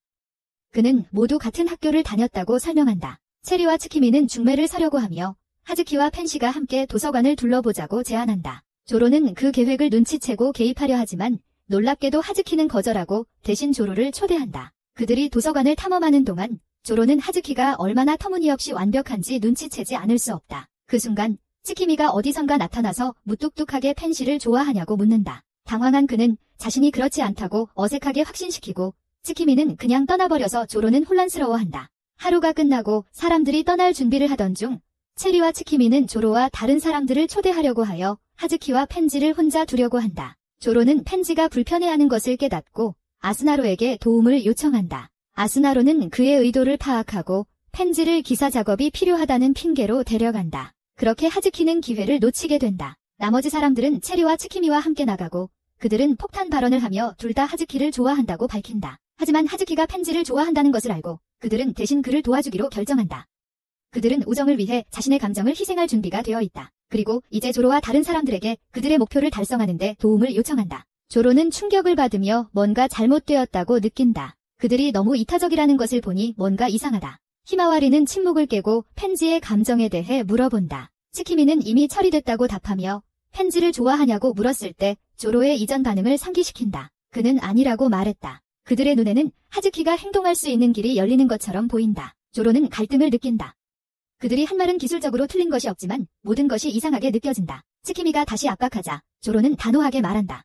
그는 모두 같은 학교를 다녔다고 설명한다. 체리와 츠키미는 중매를 서려고 하며 하즈키와 펜시가 함께 도서관을 둘러보자고 제안한다. 조로는 그 계획을 눈치채고 개입하려 하지만 놀랍게도 하즈키는 거절하고 대신 조로를 초대한다. 그들이 도서관을 탐험하는 동안 조로는 하즈키가 얼마나 터무니없이 완벽한지 눈치채지 않을 수 없다. 그 순간 츠키미가 어디선가 나타나서 무뚝뚝하게 펜시를 좋아하냐고 묻는다. 당황한 그는 자신이 그렇지 않다고 어색하게 확신시키고 츠키미는 그냥 떠나버려서 조로는 혼란스러워한다. 하루가 끝나고 사람들이 떠날 준비를 하던 중 체리와 츠키미는 조로와 다른 사람들을 초대하려고 하여 하즈키와 펜지를 혼자 두려고 한다. 조로는 펜지가 불편해하는 것을 깨닫고 아스나로에게 도움을 요청한다. 아스나로는 그의 의도를 파악하고 펜지를 기사 작업이 필요하다는 핑계로 데려간다. 그렇게 하즈키는 기회를 놓치게 된다. 나머지 사람들은 체리와 츠키미와 함께 나가고 그들은 폭탄 발언을 하며 둘 다 하즈키를 좋아한다고 밝힌다. 하지만 하즈키가 펜지를 좋아한다는 것을 알고 그들은 대신 그를 도와주기로 결정한다. 그들은 우정을 위해 자신의 감정을 희생할 준비가 되어 있다. 그리고 이제 조로와 다른 사람들에게 그들의 목표를 달성하는 데 도움을 요청한다. 조로는 충격을 받으며 뭔가 잘못되었다고 느낀다. 그들이 너무 이타적이라는 것을 보니 뭔가 이상하다. 히마와리는 침묵을 깨고 펜지의 감정에 대해 물어본다. 츠키미는 이미 처리됐다고 답하며 펜지를 좋아하냐고 물었을 때 조로의 이전 반응을 상기시킨다. 그는 아니라고 말했다. 그들의 눈에는 하즈키가 행동할 수 있는 길이 열리는 것처럼 보인다. 조로는 갈등을 느낀다. 그들이 한 말은 기술적으로 틀린 것이 없지만 모든 것이 이상하게 느껴진다. 츠키미가 다시 압박하자 조로는 단호하게 말한다.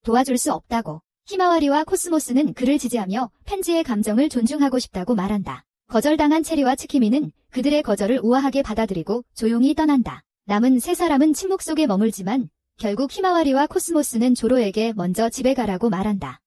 도와줄 수 없다고. 히마와리와 코스모스는 그를 지지하며 펜지의 감정을 존중하고 싶다고 말한다. 거절당한 체리와 츠키미는 그들의 거절을 우아하게 받아들이고 조용히 떠난다. 남은 세 사람은 침묵 속에 머물지만 결국 히마와리와 코스모스는 조로에게 먼저 집에 가라고 말한다.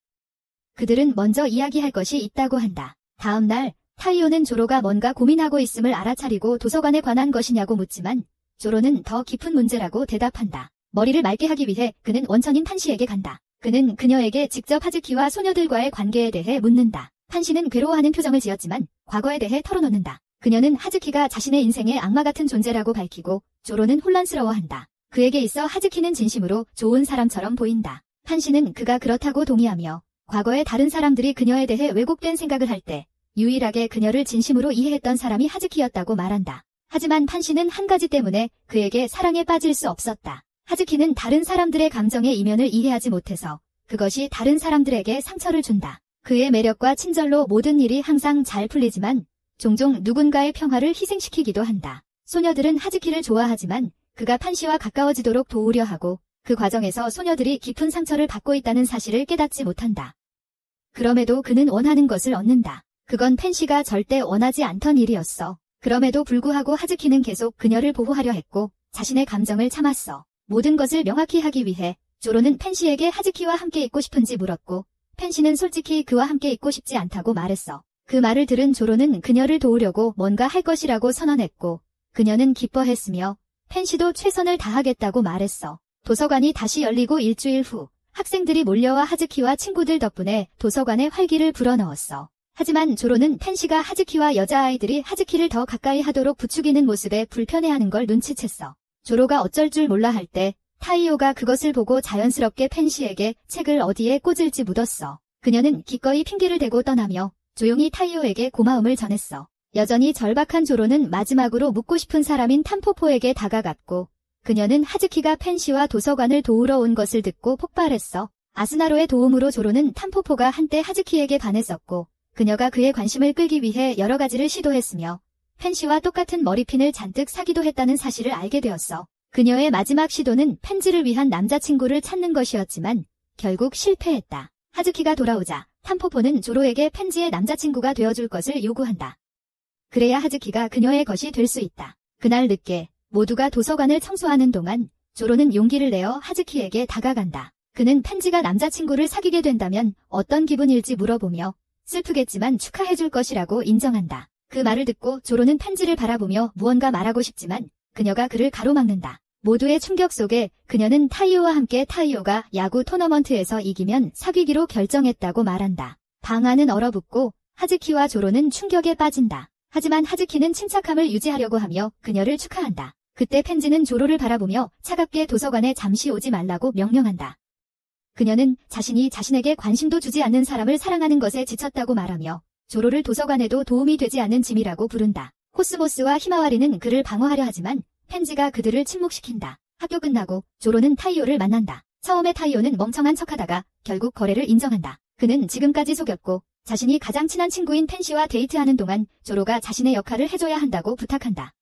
그들은 먼저 이야기할 것이 있다고 한다. 다음 날 타이오는 조로가 뭔가 고민하고 있음을 알아차리고 도서관에 관한 것이냐고 묻지만 조로는 더 깊은 문제라고 대답한다. 머리를 맑게 하기 위해 그는 원천인 판시에게 간다. 그는 그녀에게 직접 하즈키와 소녀들과의 관계에 대해 묻는다. 판시는 괴로워하는 표정을 지었지만 과거에 대해 털어놓는다. 그녀는 하즈키가 자신의 인생의 악마 같은 존재라고 밝히고 조로는 혼란스러워한다. 그에게 있어 하즈키는 진심으로 좋은 사람처럼 보인다. 판시는 그가 그렇다고 동의하며 과거에 다른 사람들이 그녀에 대해 왜곡된 생각을 할 때 유일하게 그녀를 진심으로 이해했던 사람이 하즈키였다고 말한다. 하지만 판시는 한 가지 때문에 그에게 사랑에 빠질 수 없었다. 하즈키는 다른 사람들의 감정의 이면을 이해하지 못해서 그것이 다른 사람들에게 상처를 준다. 그의 매력과 친절로 모든 일이 항상 잘 풀리지만 종종 누군가의 평화를 희생시키기도 한다. 소녀들은 하즈키를 좋아하지만 그가 판시와 가까워지도록 도우려 하고 그 과정에서 소녀들이 깊은 상처를 받고 있다는 사실을 깨닫지 못한다. 그럼에도 그는 원하는 것을 얻는다. 그건 펜시가 절대 원하지 않던 일이었어. 그럼에도 불구하고 하즈키는 계속 그녀를 보호하려 했고 자신의 감정을 참았어. 모든 것을 명확히 하기 위해 조로는 펜시에게 하즈키와 함께 있고 싶은지 물었고 펜시는 솔직히 그와 함께 있고 싶지 않다고 말했어. 그 말을 들은 조로는 그녀를 도우려고 뭔가 할 것이라고 선언했고 그녀는 기뻐했으며 펜시도 최선을 다하겠다고 말했어. 도서관이 다시 열리고 일주일 후 학생들이 몰려와 하즈키와 친구들 덕분에 도서관에 활기를 불어넣었어. 하지만 조로는 펜시가 하즈키와 여자아이들이 하즈키를 더 가까이 하도록 부추기는 모습에 불편해하는 걸 눈치챘어. 조로가 어쩔 줄 몰라 할 때 타이오가 그것을 보고 자연스럽게 펜시에게 책을 어디에 꽂을지 묻었어. 그녀는 기꺼이 핑계를 대고 떠나며 조용히 타이오에게 고마움을 전했어. 여전히 절박한 조로는 마지막으로 묻고 싶은 사람인 탐포포에게 다가갔고 그녀는 하즈키가 펜시와 도서관을 도우러 온 것을 듣고 폭발했어. 아스나로의 도움으로 조로는 탐포포가 한때 하즈키에게 반했었고 그녀가 그의 관심을 끌기 위해 여러 가지를 시도했으며 펜시와 똑같은 머리핀을 잔뜩 사기도 했다는 사실을 알게 되었어. 그녀의 마지막 시도는 펜지를 위한 남자친구를 찾는 것이었지만 결국 실패했다. 하즈키가 돌아오자 탐포포는 조로에게 펜지의 남자친구가 되어줄 것을 요구한다. 그래야 하즈키가 그녀의 것이 될 수 있다. 그날 늦게 모두가 도서관을 청소하는 동안 조로는 용기를 내어 하즈키에게 다가간다. 그는 펜지가 남자친구를 사귀게 된다면 어떤 기분일지 물어보며 슬프겠지만 축하해줄 것이라고 인정한다. 그 말을 듣고 조로는 펜지를 바라보며 무언가 말하고 싶지만 그녀가 그를 가로막는다. 모두의 충격 속에 그녀는 타이오와 함께 타이오가 야구 토너먼트에서 이기면 사귀기로 결정했다고 말한다. 방 안은 얼어붙고 하즈키와 조로는 충격에 빠진다. 하지만 하즈키는 침착함을 유지하려고 하며 그녀를 축하한다. 그때 펜지는 조로를 바라보며 차갑게 도서관에 잠시 오지 말라고 명령한다. 그녀는 자신이 자신에게 관심도 주지 않는 사람을 사랑하는 것에 지쳤다고 말하며 조로를 도서관에도 도움이 되지 않는 짐이라고 부른다. 코스모스와 히마와리는 그를 방어하려 하지만 펜지가 그들을 침묵시킨다. 학교 끝나고 조로는 타이오를 만난다. 처음에 타이오는 멍청한 척하다가 결국 거래를 인정한다. 그는 지금까지 속였고 자신이 가장 친한 친구인 펜시와 데이트하는 동안 조로가 자신의 역할을 해줘야 한다고 부탁한다.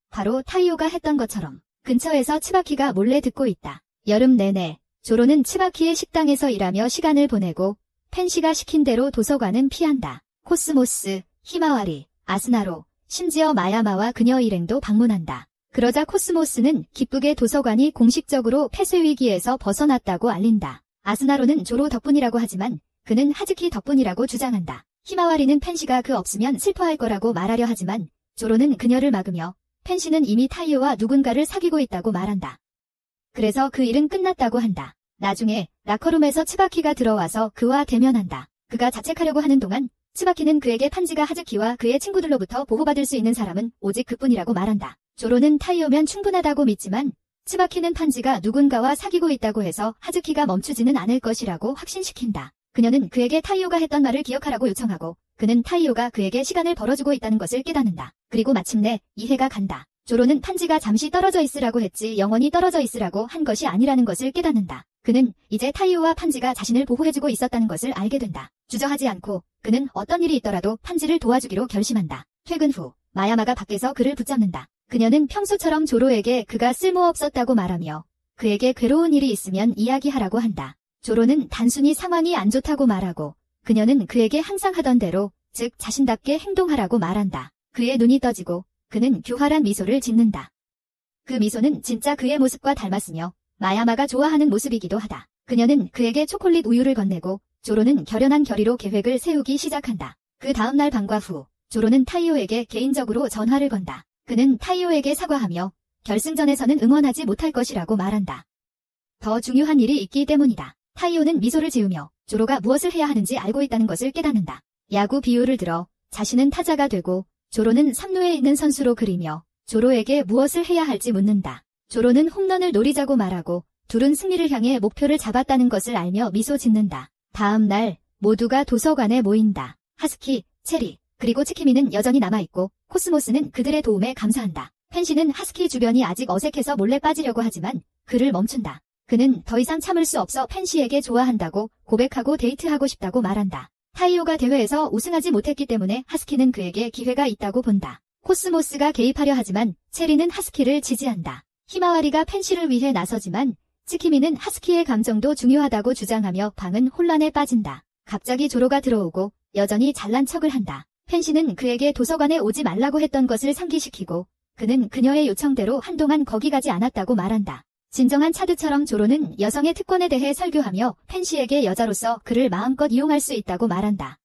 바로 타이오가 했던 것처럼 근처에서 츠바키가 몰래 듣고 있다. 여름 내내 조로는 츠바키의 식당에서 일하며 시간을 보내고 펜시가 시킨 대로 도서관은 피한다. 코스모스, 히마와리, 아스나로, 심지어 마야마와 그녀 일행도 방문한다. 그러자 코스모스는 기쁘게 도서관이 공식적으로 폐쇄 위기에서 벗어났다고 알린다. 아스나로는 조로 덕분이라고 하지만 그는 하즈키 덕분이라고 주장한다. 히마와리는 펜시가 그 없으면 슬퍼할 거라고 말하려 하지만 조로는 그녀를 막으며 펜시는 이미 타이오와 누군가를 사귀고 있다고 말한다. 그래서 그 일은 끝났다고 한다. 나중에 라커룸에서 츠바키가 들어와서 그와 대면한다. 그가 자책하려고 하는 동안 츠바키는 그에게 판지가 하즈키와 그의 친구들로부터 보호받을 수 있는 사람은 오직 그뿐이라고 말한다. 조로는 타이오면 충분하다고 믿지만 츠바키는 판지가 누군가와 사귀고 있다고 해서 하즈키가 멈추지는 않을 것이라고 확신시킨다. 그녀는 그에게 타이오가 했던 말을 기억하라고 요청하고 그는 타이오가 그에게 시간을 벌어주고 있다는 것을 깨닫는다. 그리고 마침내 이해가 간다. 조로는 판지가 잠시 떨어져 있으라고 했지 영원히 떨어져 있으라고 한 것이 아니라는 것을 깨닫는다. 그는 이제 타이오와 판지가 자신을 보호해주고 있었다는 것을 알게 된다. 주저하지 않고 그는 어떤 일이 있더라도 판지를 도와주기로 결심한다. 퇴근 후 마야마가 밖에서 그를 붙잡는다. 그녀는 평소처럼 조로에게 그가 쓸모없었다고 말하며 그에게 괴로운 일이 있으면 이야기하라고 한다. 조로는 단순히 상황이 안 좋다고 말하고 그녀는 그에게 항상 하던 대로 즉 자신답게 행동하라고 말한다. 그의 눈이 떠지고 그는 교활한 미소를 짓는다. 그 미소는 진짜 그의 모습과 닮았으며 마야마가 좋아하는 모습이기도 하다. 그녀는 그에게 초콜릿 우유를 건네고 조로는 결연한 결의로 계획을 세우기 시작한다. 그 다음날 밤과 후 조로는 타이오에게 개인적으로 전화를 건다. 그는 타이오에게 사과하며 결승전에서는 응원하지 못할 것이라고 말한다. 더 중요한 일이 있기 때문이다. 타이오는 미소를 지으며 조로가 무엇을 해야 하는지 알고 있다는 것을 깨닫는다. 야구 비유를 들어 자신은 타자가 되고 조로는 3루에 있는 선수로 그리며 조로에게 무엇을 해야 할지 묻는다. 조로는 홈런을 노리자고 말하고 둘은 승리를 향해 목표를 잡았다는 것을 알며 미소 짓는다. 다음 날 모두가 도서관에 모인다. 하스키, 체리, 그리고 치키미는 여전히 남아있고 코스모스는 그들의 도움에 감사한다. 펜시는 하스키 주변이 아직 어색해서 몰래 빠지려고 하지만 그를 멈춘다. 그는 더 이상 참을 수 없어 펜시에게 좋아한다고 고백하고 데이트하고 싶다고 말한다. 타이오가 대회에서 우승하지 못했기 때문에 하스키는 그에게 기회가 있다고 본다. 코스모스가 개입하려 하지만 체리는 하스키를 지지한다. 히마와리가 펜시를 위해 나서지만 치키미는 하스키의 감정도 중요하다고 주장하며 방은 혼란에 빠진다. 갑자기 조로가 들어오고 여전히 잘난 척을 한다. 펜시는 그에게 도서관에 오지 말라고 했던 것을 상기시키고 그는 그녀의 요청대로 한동안 거기 가지 않았다고 말한다. 진정한 차드처럼 조로는 여성의 특권에 대해 설교하며 펜시에게 여자로서 그를 마음껏 이용할 수 있다고 말한다.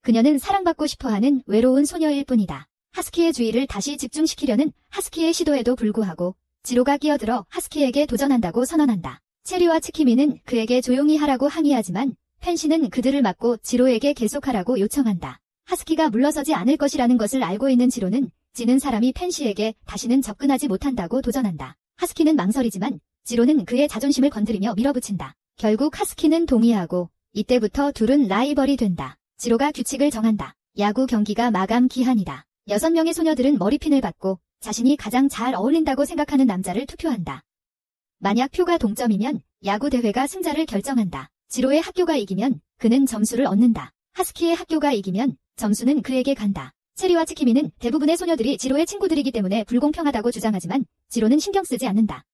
그녀는 사랑받고 싶어하는 외로운 소녀일 뿐이다. 하스키의 주의를 다시 집중시키려는 하스키의 시도에도 불구하고 지로가 끼어들어 하스키에게 도전한다고 선언한다. 체리와 치키미는 그에게 조용히 하라고 항의하지만 펜시는 그들을 막고 지로에게 계속하라고 요청한다. 하스키가 물러서지 않을 것이라는 것을 알고 있는 지로는 지는 사람이 펜시에게 다시는 접근하지 못한다고 도전한다. 하스키는 망설이지만 지로는 그의 자존심을 건드리며 밀어붙인다. 결국 하스키는 동의하고 이때부터 둘은 라이벌이 된다. 지로가 규칙을 정한다. 야구 경기가 마감 기한이다. 6명의 소녀들은 머리핀을 받고 자신이 가장 잘 어울린다고 생각하는 남자를 투표한다. 만약 표가 동점이면 야구 대회가 승자를 결정한다. 지로의 학교가 이기면 그는 점수를 얻는다. 하스키의 학교가 이기면 점수는 그에게 간다. 체리와 치키미는 대부분의 소녀들이 지로의 친구들이기 때문에 불공평하다고 주장하지만 지로는 신경 쓰지 않는다.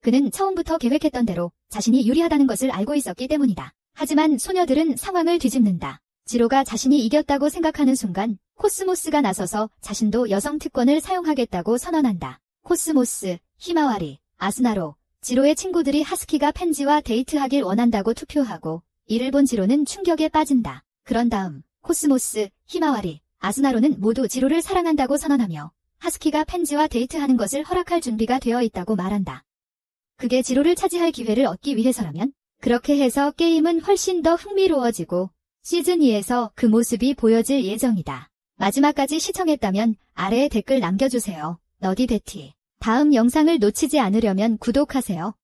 그는 처음부터 계획했던 대로 자신이 유리하다는 것을 알고 있었기 때문이다. 하지만 소녀들은 상황을 뒤집는다. 지로가 자신이 이겼다고 생각하는 순간 코스모스가 나서서 자신도 여성 특권을 사용하겠다고 선언한다. 코스모스, 히마와리, 아스나로, 지로의 친구들이 하스키가 펜지와 데이트하길 원한다고 투표하고 이를 본 지로는 충격에 빠진다. 그런 다음 코스모스, 히마와리, 아스나로는 모두 지로를 사랑한다고 선언하며 하스키가 펜지와 데이트하는 것을 허락할 준비가 되어 있다고 말한다. 그게 지로를 차지할 기회를 얻기 위해서라면 그렇게 해서 게임은 훨씬 더 흥미로워지고 시즌2에서 그 모습이 보여질 예정이다. 마지막까지 시청했다면 아래에 댓글 남겨주세요. 너디 베티. 다음 영상을 놓치지 않으려면 구독하세요.